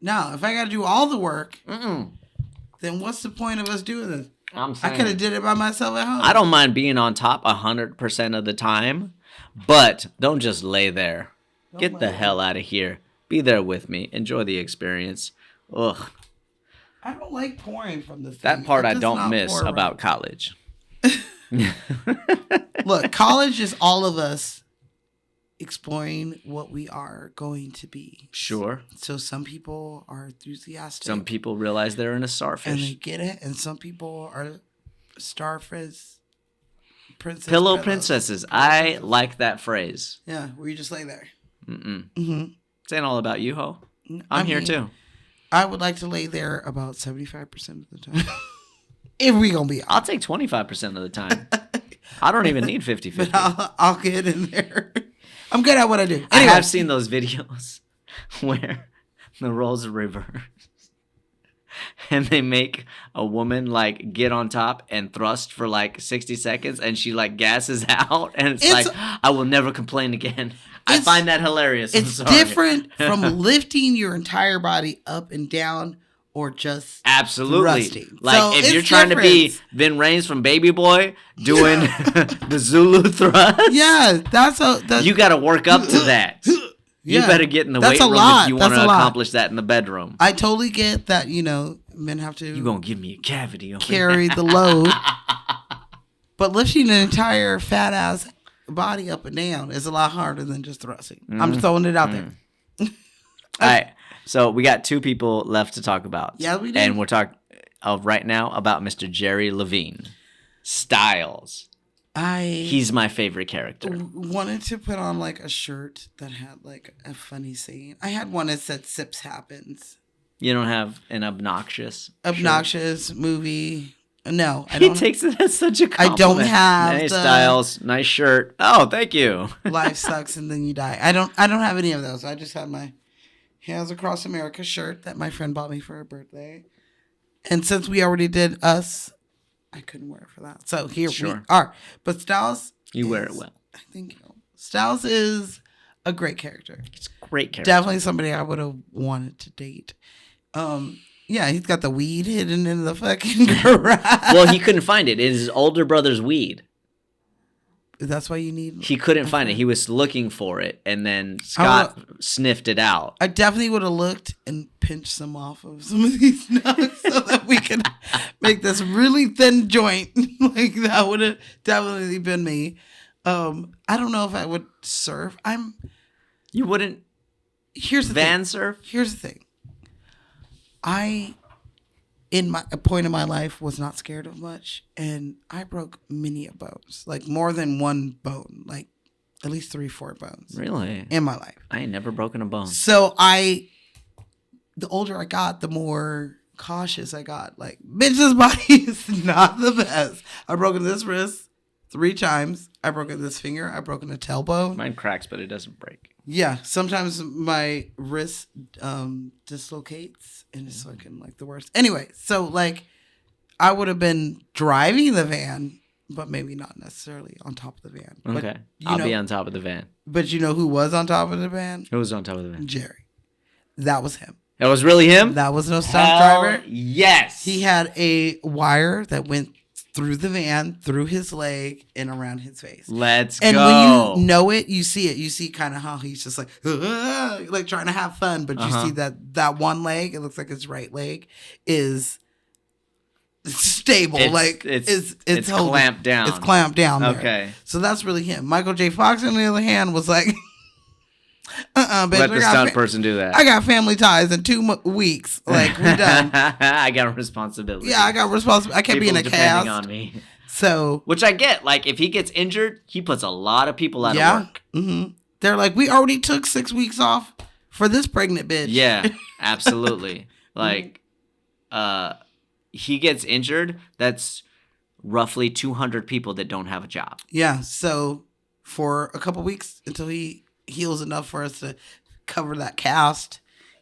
No, if I got to do all the work, then what's the point of us doing this? I'm saying, I could have did it by myself at home. I don't mind being on top 100% of the time, but don't just lay there. Get the hell out of here. Be there with me. Enjoy the experience. Ugh. I don't like pouring from the thing. That part I don't miss about college. Look, college is all of us exploring what we are going to be. Sure. So some people are enthusiastic. Some people realize they're in a starfish. And they get it. And some people are starfish. Pillow princesses. I like that phrase. Yeah, where you just lay there. Mm-mm. Mm-hmm. It's ain't all about you, ho. I'm here too. I would like to lay there about 75% of the time. If we gonna be honest. I'll take 25% of the time. I don't even need 50-50. But I'll get in there. I'm good at what I do. Anyway. I have seen those videos where the roles are reversed. And they make a woman like get on top and thrust for like 60 seconds and she like gasses out and it's like, I will never complain again. I find that hilarious. It's different from lifting your entire body up and down or just absolutely thrusting. Like so if you're trying to be Vin Rames from Baby Boy doing the Zulu thrust. Yeah, you got to work up to that. You better get in the weight room if you want to accomplish that in the bedroom. I totally get that, men have to... You're going to give me a cavity. Carry the load. But lifting an entire fat-ass body up and down is a lot harder than just thrusting. I'm just throwing it out there. All right. So we got 2 people left to talk about. Yeah, we do. And we're talking right now about Mr. Jerry Levine. Styles. He's my favorite character. Wanted to put on like a shirt that had like a funny saying. I had one that said "Sips Happens." You don't have an obnoxious shirt? Movie. No, I don't. He takes it as such a compliment. I don't have nice Styles, nice shirt. Oh, thank you. Life sucks and then you die. I don't have any of those. I just had my Hands Across America shirt that my friend bought me for her birthday. And since we already did Us, I couldn't wear it for that. So here we are. But Styles... You wear it well. Thank you. Styles is a great character. It's a great character. Definitely somebody I would have wanted to date. Yeah, he's got the weed hidden in the fucking garage. Well, he couldn't find it. It is his older brother's weed. That's why you need... He couldn't find it. He was looking for it, and then Scott sniffed it out. I definitely would have looked and pinched some off of some of these nuts so that we could make this really thin joint. Like, that would have definitely been me. I don't know if I would surf. You wouldn't Here's the van thing. surf? Here's the thing. In a point in my life, was not scared of much, and I broke many bones, like more than one bone, like at least 3-4 bones. Really? In my life, I ain't never broken a bone. So the older I got, the more cautious I got. Like, bitch, this body is not the best. I've broken this wrist 3 times. I've broken this finger. I've broken a tailbone. Mine cracks, but it doesn't break. Yeah, sometimes my wrist dislocates, and it's fucking like the worst. Anyway, so like I would have been driving the van, but maybe not necessarily on top of the van. Okay, I'll be on top of the van. But you know who was on top of the van? Who was on top of the van? Jerry. That was him. That was really him? That was no stunt driver. Yes. He had a wire that went through the van, through his leg, and around his face. Let's go. And when you know it, you see it. You see kind of how he's just like trying to have fun, but you see that one leg, it looks like his right leg, is stable. It's clamped down. It's clamped down there. Okay. So that's really him. Michael J. Fox, on the other hand, was like... bitch, let the stunt person do that. I got family ties in 2 weeks. Like, we done. I got responsibility. Yeah, I got responsibility. I can't be in a cast. On me. So, which I get. Like, if he gets injured, he puts a lot of people out of work. Mm-hmm. They're like, we already took 6 weeks off for this pregnant bitch. Yeah, absolutely. Like, he gets injured. That's roughly 200 people that don't have a job. Yeah. So for a couple weeks until he heals enough for us to cover that cast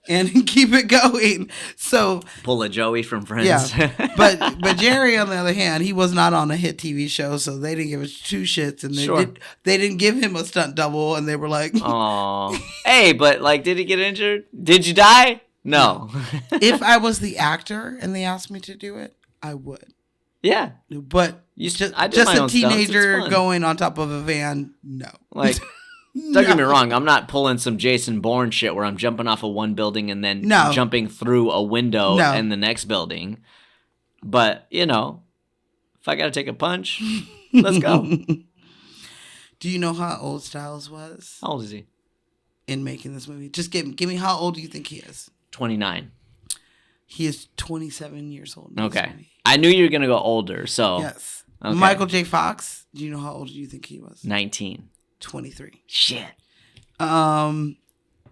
and keep it going. So pull a Joey from Friends. Yeah. But Jerry, on the other hand, he was not on a hit TV show, so they didn't give us 2 shits, and they didn't give him a stunt double, and they were like, "Oh, hey, but like, did he get injured? Did you die? No." If I was the actor and they asked me to do it, I would. Yeah. But just a teenager going on top of a van, no. Like, don't get me wrong, I'm not pulling some Jason Bourne shit where I'm jumping off of one building and then jumping through a window in the next building. But, you know, if I got to take a punch, let's go. Do you know how old Styles was? How old is he? In making this movie? Just give me how old do you think he is? 29. He is 27 years old. Okay. I knew you were going to go older, so. Yes. Okay. Michael J. Fox, do you know how old do you think he was? 19. 23. Shit.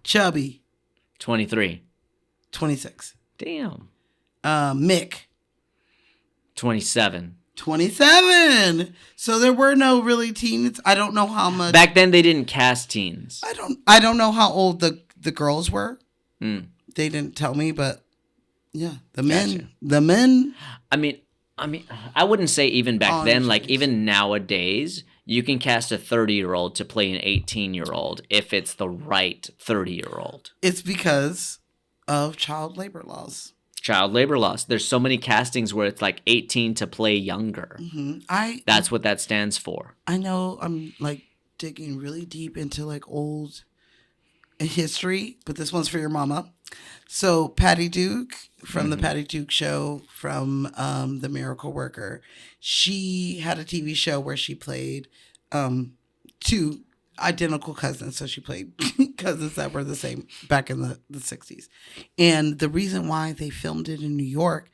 Chubby. 23. 26. Damn. Mick. 27. 27. So there were no really teens. I don't know how much. Back then they didn't cast teens. I don't know how old the girls were. Mm. They didn't tell me, but yeah, the men. I mean, I wouldn't say even back then. Like even nowadays, you can cast a 30-year-old to play an 18-year-old if it's the right 30-year-old. It's because of child labor laws. Child labor laws. There's so many castings where it's like 18 to play younger. Mm-hmm. That's what that stands for. I know I'm like digging really deep into like old history, but this one's for your mama. So Patty Duke from the Patty Duke Show from The Miracle Worker, she had a TV show where she played two identical cousins. So she played cousins that were the same back in the 60s. And the reason why they filmed it in New York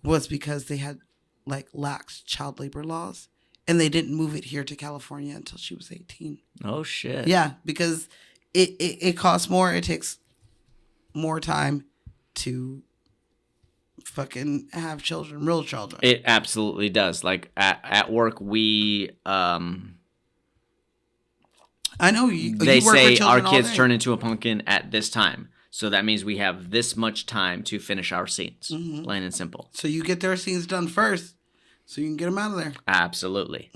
was because they had like lax child labor laws and they didn't move it here to California until she was 18. Oh, shit. Yeah, because it costs more. It takes more time to fucking have children, real children. It absolutely does. Like at work, we I know they say our kids turn into a pumpkin at this time. So that means we have this much time to finish our scenes. Plain and simple. So you get their scenes done first so you can get them out of there. Absolutely.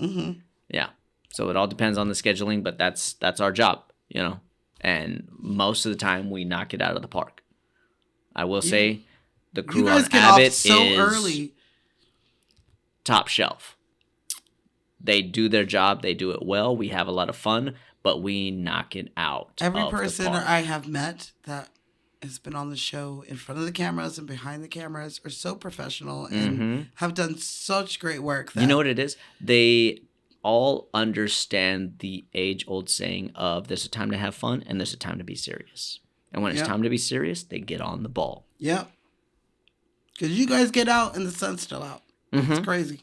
Yeah. So it all depends on the scheduling, but that's our job, you know. And most of the time we knock it out of the park. I will say the crew on Abbott is early. Top shelf. They do their job. They do it well. We have a lot of fun, but we knock it out. Every person I have met that has been on the show in front of the cameras and behind the cameras are so professional and have done such great work. You know what it is? They all understand the age-old saying of there's a time to have fun and there's a time to be serious. And when it's time to be serious, they get on the ball. Yeah. Because you guys get out and the sun's still out. It's crazy.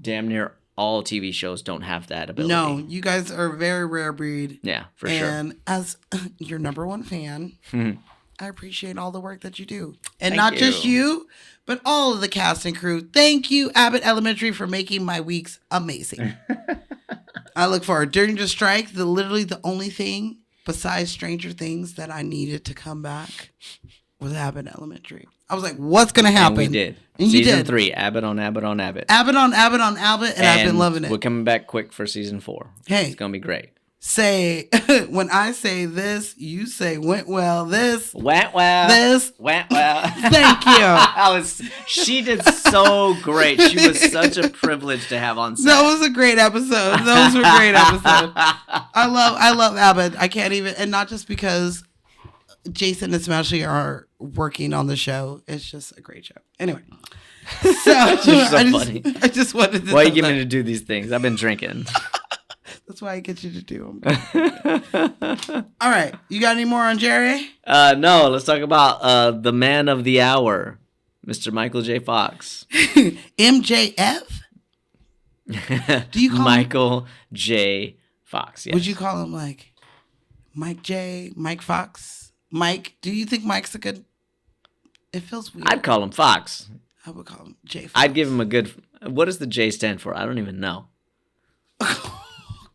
Damn near all TV shows don't have that ability. No, you guys are a very rare breed. Yeah, for sure. And as your number one fan, I appreciate all the work that you do. And not just you, but all of the cast and crew. Thank you, Abbott Elementary, for making my weeks amazing. I look forward. During the strike, literally the only thing besides Stranger Things that I needed to come back was Abbott Elementary. I was like, what's going to happen? And we did. And season 3, Abbott on Abbott on Abbott. Abbott on Abbott on Abbott, and I've been loving it. We're coming back quick for season 4. Hey. It's going to be great. Say, when I say this, you say went well, this. Went well. This. Went well. Thank you. She did so great. She was such a privilege to have on set. That was a great episode. Those were great episodes. I love Abbott. I can't even, and not just because Jason and Smashy are working on the show. It's just a great show. Anyway. So, funny. I just wanted to. Why you give me to do these things? I've been drinking. That's why I get you to do them. All right. You got any more on Jerry? No. Let's talk about the man of the hour, Mr. Michael J. Fox. MJF? Do you call Michael J. Fox, yes. Would you call him like Mike J, Mike Fox? Mike, do you think Mike's a good... It feels weird. I'd call him Fox. I would call him J Fox. I'd give him a good... What does the J stand for? I don't even know.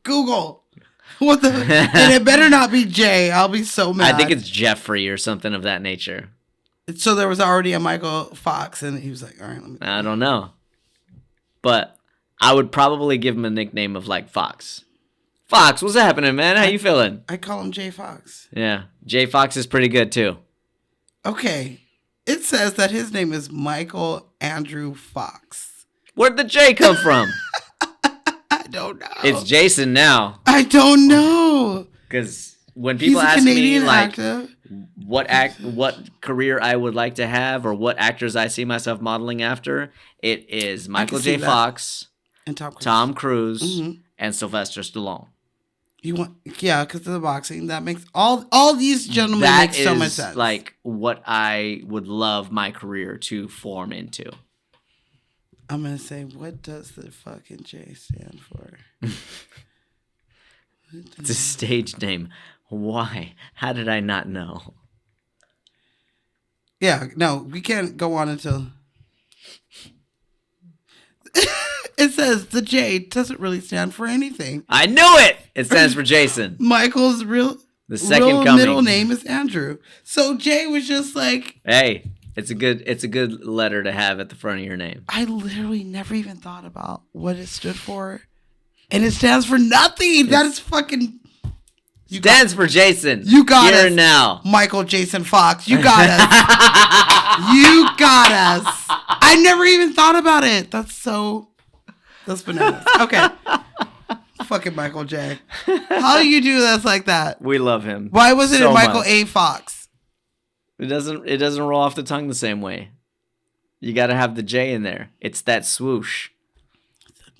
Google. What the... And it better not be J. I'll be so mad. I think it's Jeffrey or something of that nature. So there was already a Michael Fox, and he was like, all right, let me... I don't know. But I would probably give him a nickname of like Fox. Fox, what's happening, man? How you feeling? I call him J Fox. Yeah. J Fox is pretty good too. Okay. It says that his name is Michael Andrew Fox. Where'd the J come from? I don't know. It's Jason now. I don't know. Because when people ask me like actor. what career I would like to have or what actors I see myself modeling after, it is Michael J. Fox and Tom Cruise and Sylvester Stallone. Because of the boxing. That makes all these gentlemen make so much sense. Like what I would love my career to form into. I'm gonna say, what does the fucking J stand for? It's a stage name. Why? How did I not know? Yeah, no, we can't go on until it says the J doesn't really stand for anything. I knew it. It stands for Jason. Michael's the second coming. Middle name is Andrew. So J was just like, hey, it's a good letter to have at the front of your name. I literally never even thought about what it stood for, and it stands for nothing. That is fucking. Stands for Jason. You got us. Here now. Michael Jason Fox. You got us. You got us. I never even thought about it. That's bananas. Okay. Fucking Michael J. How do you do this like that? We love him. Why wasn't it Michael A. Fox? It doesn't roll off the tongue the same way. You got to have the J in there. It's that swoosh.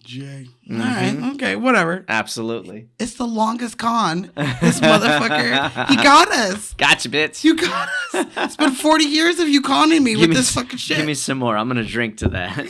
J. Mm-hmm. All right. Okay. Whatever. Absolutely. It's the longest con. This motherfucker. He got us. Gotcha, bitch. You got us. It's been 40 years of you conning me with this fucking shit. Give me some more. I'm going to drink to that.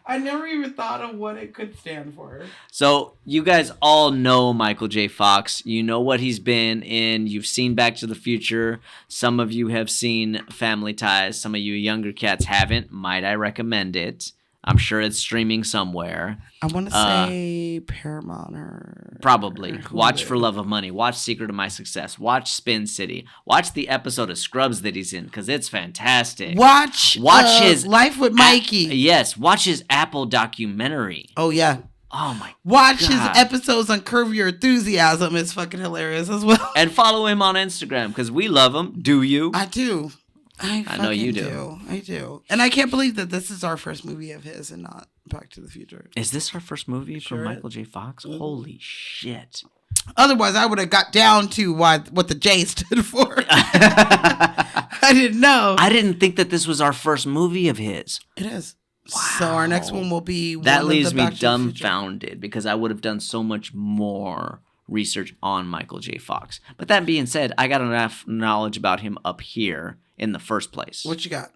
I never even thought of what it could stand for. So you guys all know Michael J. Fox. You know what he's been in. You've seen Back to the Future. Some of you have seen Family Ties. Some of you younger cats haven't. Might I recommend it? I'm sure it's streaming somewhere. I want to say Paramount or... Probably. Watch For Love of Money. Watch Secret of My Success. Watch Spin City. Watch the episode of Scrubs that he's in, because it's fantastic. Watch his... Life with Mikey. Yes. Watch his Apple documentary. Oh, yeah. Oh, my Watch God. his episodes on Curb Your Enthusiasm. It's fucking hilarious as well. And follow him on Instagram, because we love him. Do you? I do. I know you do. I do. And I can't believe that this is our first movie of his and not Back to the Future. Is this our first movie from Michael J. Fox? Mm-hmm. Holy shit. Otherwise, I would have got down to what the J stood for. I didn't know. I didn't think that this was our first movie of his. It is. Wow. So our next one will be... That leaves me dumbfounded because I would have done so much more research on Michael J. Fox. But that being said, I got enough knowledge about him up here in the first place. What you got?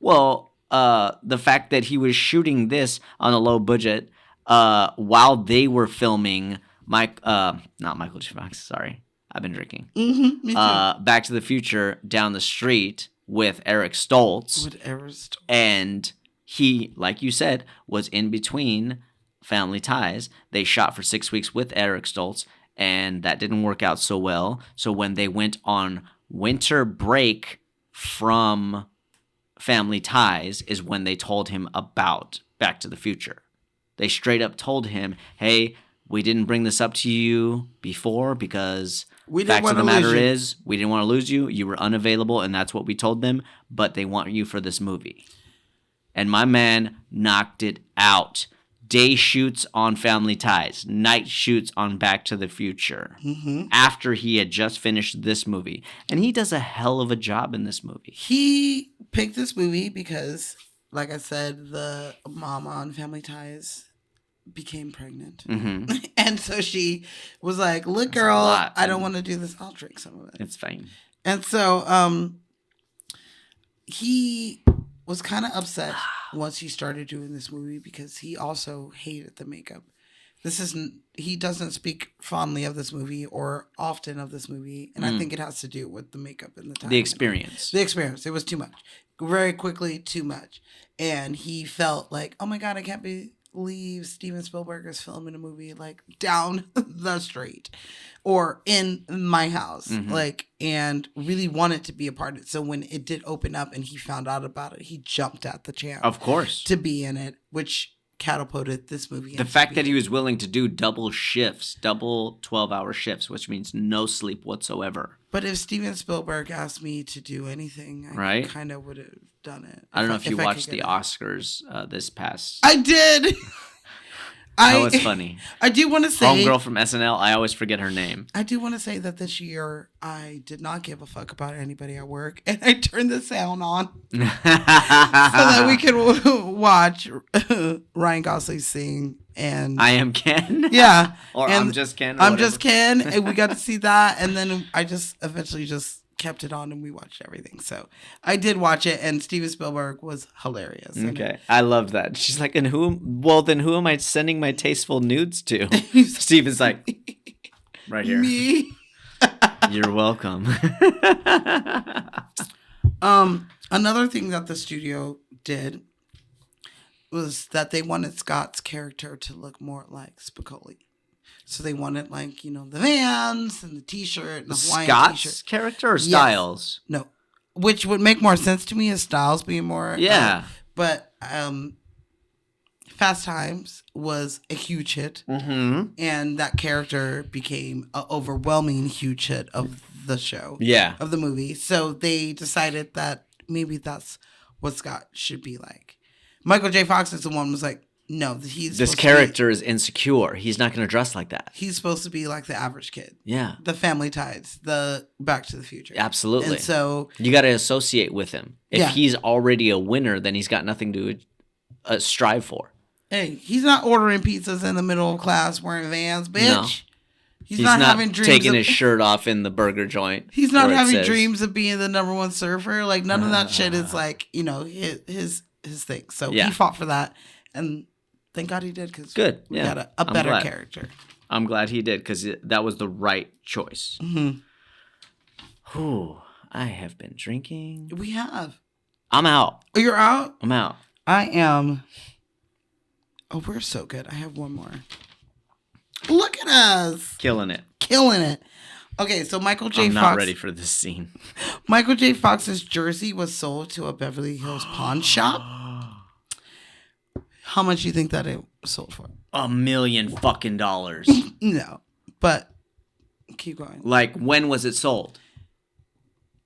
Well, the fact that he was shooting this on a low budget while they were filming not Michael J. Fox, sorry. I've been drinking. Mm-hmm, me too. Back to the Future down the street with Eric Stoltz. And he, like you said, was in between Family Ties. They shot for 6 weeks with Eric Stoltz, and that didn't work out so well. So when they went on winter break from Family Ties is when they told him about Back to the Future. They straight up told him, hey, we didn't bring this up to you before because fact of the matter is we didn't want to lose you. You were unavailable, and that's what we told them, but they want you for this movie. And my man knocked it out. Day shoots on Family Ties, night shoots on Back to the Future, after he had just finished this movie. And he does a hell of a job in this movie. He picked this movie because, like I said, the mama on Family Ties became pregnant. Mm-hmm. And so she was like, look, girl, I don't want to do this. I'll drink some of it. It's fine. And so he was kind of upset once he started doing this movie because he also hated the makeup. He doesn't speak fondly of this movie or often of this movie, and I think it has to do with the makeup and the time. The experience. The experience. It was too much. Very quickly, too much. And he felt like, oh my God, I can't believe Steven Spielberg is filming a movie like down the street or in my house, and really wanted to be a part of it. So when it did open up and he found out about it, he jumped at the chance, of course, to be in it, which catapulted this movie. The fact that he was willing to do double 12-hour shifts, which means no sleep whatsoever. But if Steven Spielberg asked me to do anything, I kind of would have done it. I don't know if you watched the Oscars this past. I did. That was funny. I do want to say... Homegirl from SNL. I always forget her name. I do want to say that this year, I did not give a fuck about anybody at work. And I turned the sound on so that we could watch Ryan Gosling sing. And I Am Ken? Yeah. Or I'm Just Ken? I'm Just Ken. And we got to see that. And then I just eventually just kept it on and we watched everything. So I did watch it, and Steven Spielberg was hilarious. Okay. I loved that. She's like, then who am I sending my tasteful nudes to? Steven's like, right here. Me. You're welcome. Another thing that the studio did was that they wanted Scott's character to look more like Spicoli. So they wanted, like, the Vans and the T-shirt and the Hawaiian Scott's T-shirt. character or Styles? Yes. No. Which would make more sense to me as Styles being more... Yeah. But Fast Times was a huge hit. Mm-hmm. And that character became an overwhelming huge hit of the show. Yeah. Of the movie. So they decided that maybe that's what Scott should be like. Michael J. Fox is the one who was like, no, this character is insecure. He's not going to dress like that. He's supposed to be like the average kid. Yeah. The Family Ties, the Back to the Future. Absolutely. And so you got to associate with him. If he's already a winner, then he's got nothing to strive for. Hey, he's not ordering pizzas in the middle of class wearing Vans, bitch. No. He's not having dreams taking his shirt off in the burger joint. He's not having dreams of being the number one surfer. Like, none of that shit is like, his thing. So he fought for that. And thank God he did, because we got a better character. I'm glad he did, because that was the right choice. Mm-hmm. Whew, I have been drinking. We have. I'm out. Oh, you're out? I'm out. I am. Oh, we're so good. I have one more. Look at us. Killing it. Killing it. Okay, so Michael J. Fox. I'm not ready for this scene. Michael J. Fox's jersey was sold to a Beverly Hills pawn shop. How much do you think that it sold for? $1 million fucking dollars. No, but keep going. Like, when was it sold?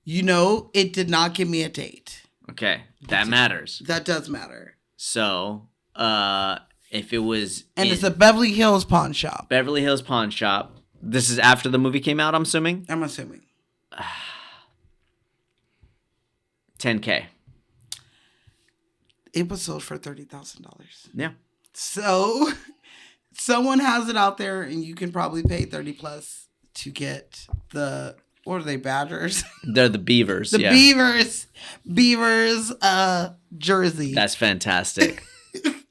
It did not give me a date. Okay, that matters. That does matter. So, if it was... And it's a Beverly Hills pawn shop. Beverly Hills pawn shop. This is after the movie came out, I'm assuming? I'm assuming. $10K. It was sold for $30,000. Yeah. So someone has it out there, and you can probably pay $30+ to get the, what are they, Badgers? They're the Beavers. The Beavers jersey. That's fantastic.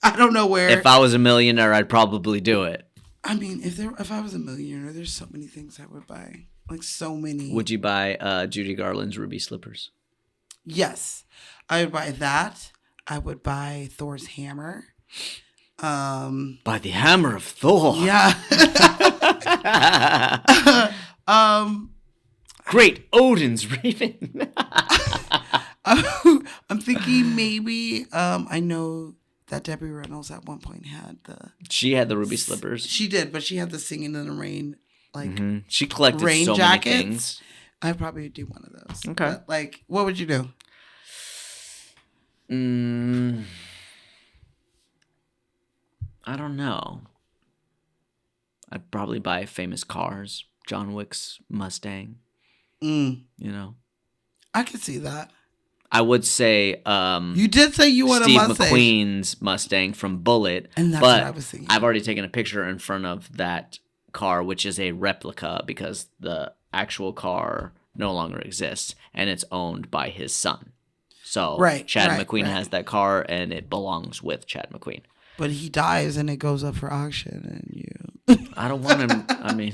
I don't know where. If I was a millionaire, I'd probably do it. I mean, if I was a millionaire, there's so many things I would buy. Like, so many. Would you buy Judy Garland's ruby slippers? Yes. I would buy that. I would buy Thor's hammer. By the hammer of Thor. Yeah. Great Odin's raven. I'm thinking maybe I know that Debbie Reynolds at one point had She had the ruby slippers. She did, but she had the Singing in the Rain, like, she collected rain so jackets. many things. I'd probably do one of those. Okay. But, like, what would you do? I don't know. I'd probably buy famous cars. John Wick's Mustang. I could see that. I would say you did say you want a Mustang. Steve McQueen's Mustang from Bullitt. And that's what I was thinking. I've already taken a picture in front of that car, which is a replica because the actual car no longer exists and it's owned by his son. So Chad McQueen has that car and it belongs with Chad McQueen. But he dies and it goes up for auction and you... I don't want him... I mean,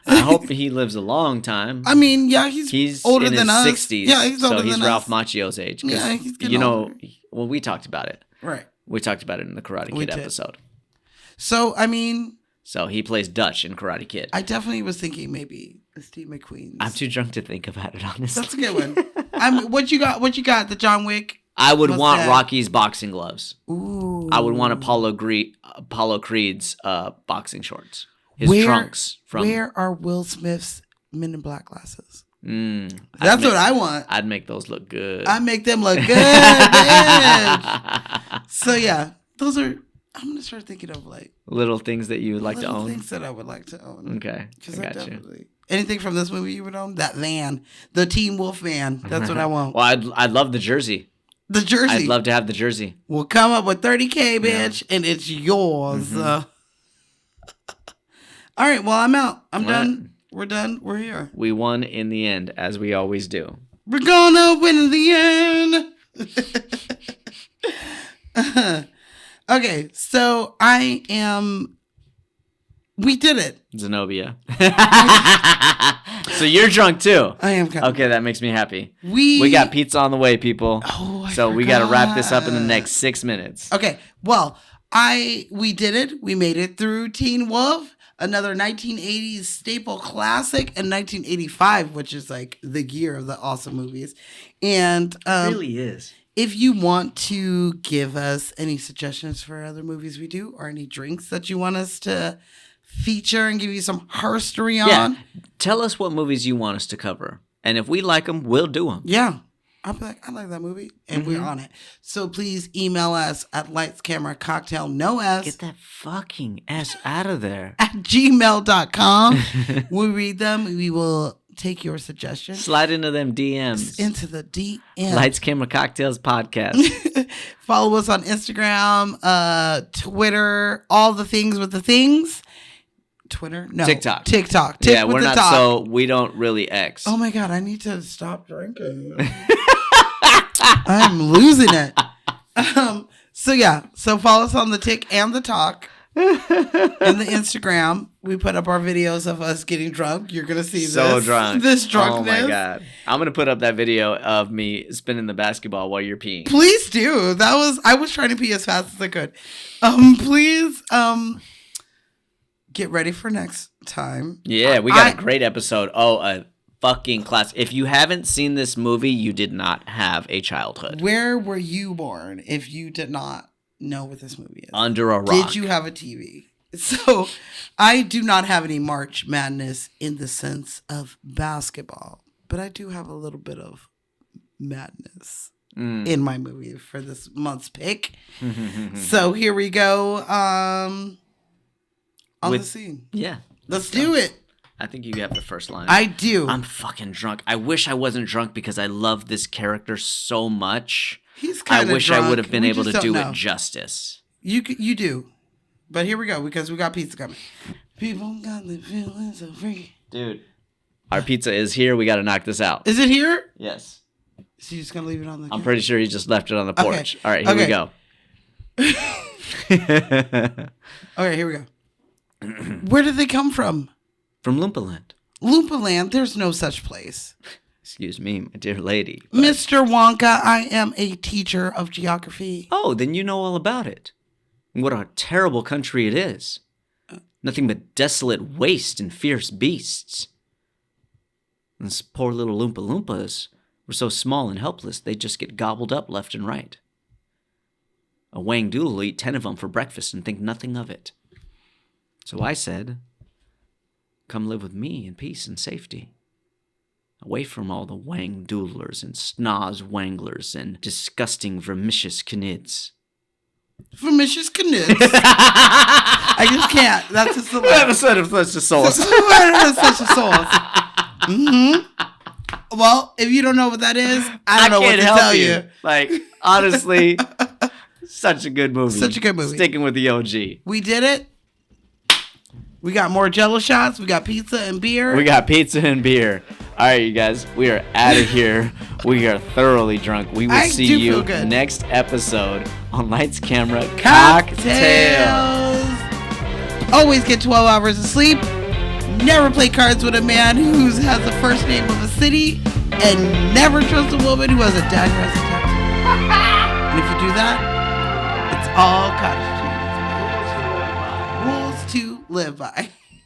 I hope he lives a long time. I mean, yeah, he's older than us. He's in his 60s. Yeah, he's older than us. So he's Ralph Macchio's age. Yeah, he's getting older. Well, we talked about it. Right. We talked about it in the Karate Kid episode. So, I mean... So he plays Dutch in Karate Kid. I definitely was thinking maybe Steve McQueen's. I'm too drunk to think about it, honestly. That's a good one. What you got? The John Wick? I would want Rocky's boxing gloves. Ooh. I would want Apollo Creed's boxing shorts. His trunks. Where are Will Smith's Men in Black glasses? That's what I want. I'd make those look good. I make them look good, bitch. So yeah, those are. I'm gonna start thinking of like little things that you would like to own. Things that I would like to own. Okay, I got you. Anything from this movie you would own? That van, the Teen Wolf van. That's what I want. Well, I'd love the jersey. The jersey. I'd love to have the jersey. We'll come up with $30K, bitch, and it's yours. Mm-hmm. All right. Well, I'm out. I'm done. We're done. We're here. We won in the end, as we always do. We're gonna win in the end. Okay, so we did it. Zenobia. So you're drunk too. I am kind of. Okay, that makes me happy. We got pizza on the way, people. Oh, so we got to wrap this up in the next 6 minutes. Okay, well, we did it. We made it through Teen Wolf, another 1980s staple classic, and 1985, which is like the year of the awesome movies. And it really is. If you want to give us any suggestions for other movies we do, or any drinks that you want us to feature and give you some herstory on. Yeah. Tell us what movies you want us to cover. And if we like them, we'll do them. Yeah. I'll be like, I like that movie. And we're on it. So please email us at lightscameracocktail, no S. Get that fucking S out of there. At gmail.com. We'll read them. We will take your suggestions. Slide into them DMs. Into the DM. Lights, Camera, Cocktails podcast. Follow us on Instagram, Twitter, all the things with the things. Twitter? No. TikTok. Yeah, we're not so we don't really X. Oh my God, I need to stop drinking. I'm losing it. So follow us on the Tick and the Talk. And the Instagram. We put up our videos of us getting drunk. You're going to see drunk. This drunkenness. Oh my God. I'm going to put up that video of me spinning the basketball while you're peeing. Please do. I was trying to pee as fast as I could. Please get ready for next time. Yeah, we got a great episode. Oh, a fucking class. If you haven't seen this movie, you did not have a childhood. Where were you born if you did not know what this movie is? Under a rock. Did you have a TV? So I do not have any March Madness in the sense of basketball, but I do have a little bit of madness in my movie for this month's pick. So here we go. On the scene. Yeah. Let's do it. I think you have the first line. I do. I'm fucking drunk. I wish I wasn't drunk because I love this character so much. He's kind of I wish drunk. I would have been able to do it justice. You do. But here we go because we got pizza coming. People got the feeling so free. Dude, our pizza is here. We got to knock this out. Is it here? Yes. Is he just going to leave it on the I'm pretty sure he just left it on the porch. Okay. All right, here we go. Okay, here we go. Where did they come from? From Loompaland. Loompaland? There's no such place. Excuse me, my dear lady. But... Mr. Wonka, I am a teacher of geography. Oh, then you know all about it. What a terrible country it is. Nothing but desolate waste and fierce beasts. And these poor little Loompa Loompas were so small and helpless, they'd just get gobbled up left and right. A Wang Doodle will eat 10 of them for breakfast and think nothing of it. So I said, come live with me in peace and safety. Away from all the Wang Doodlers and Snoz Wanglers and disgusting vermicious canids. Vermicious canids? I just can't. That's just the Who ever said of such a sauce? Who ever such a sauce? Mm-hmm. Well, if you don't know what that is, I don't know what to tell you. Like, honestly, such a good movie. Such a good movie. Sticking with the OG. We did it. We got more Jello shots. We got pizza and beer. We got pizza and beer. All right, you guys. We are out of here. We are thoroughly drunk. We will see you next episode on Lights, Camera, Cocktails. Always get 12 hours of sleep. Never play cards with a man who has the first name of a city. And never trust a woman who has a dad who has a tattoo. And if you do that, it's all cottage cheese. Rules to live by.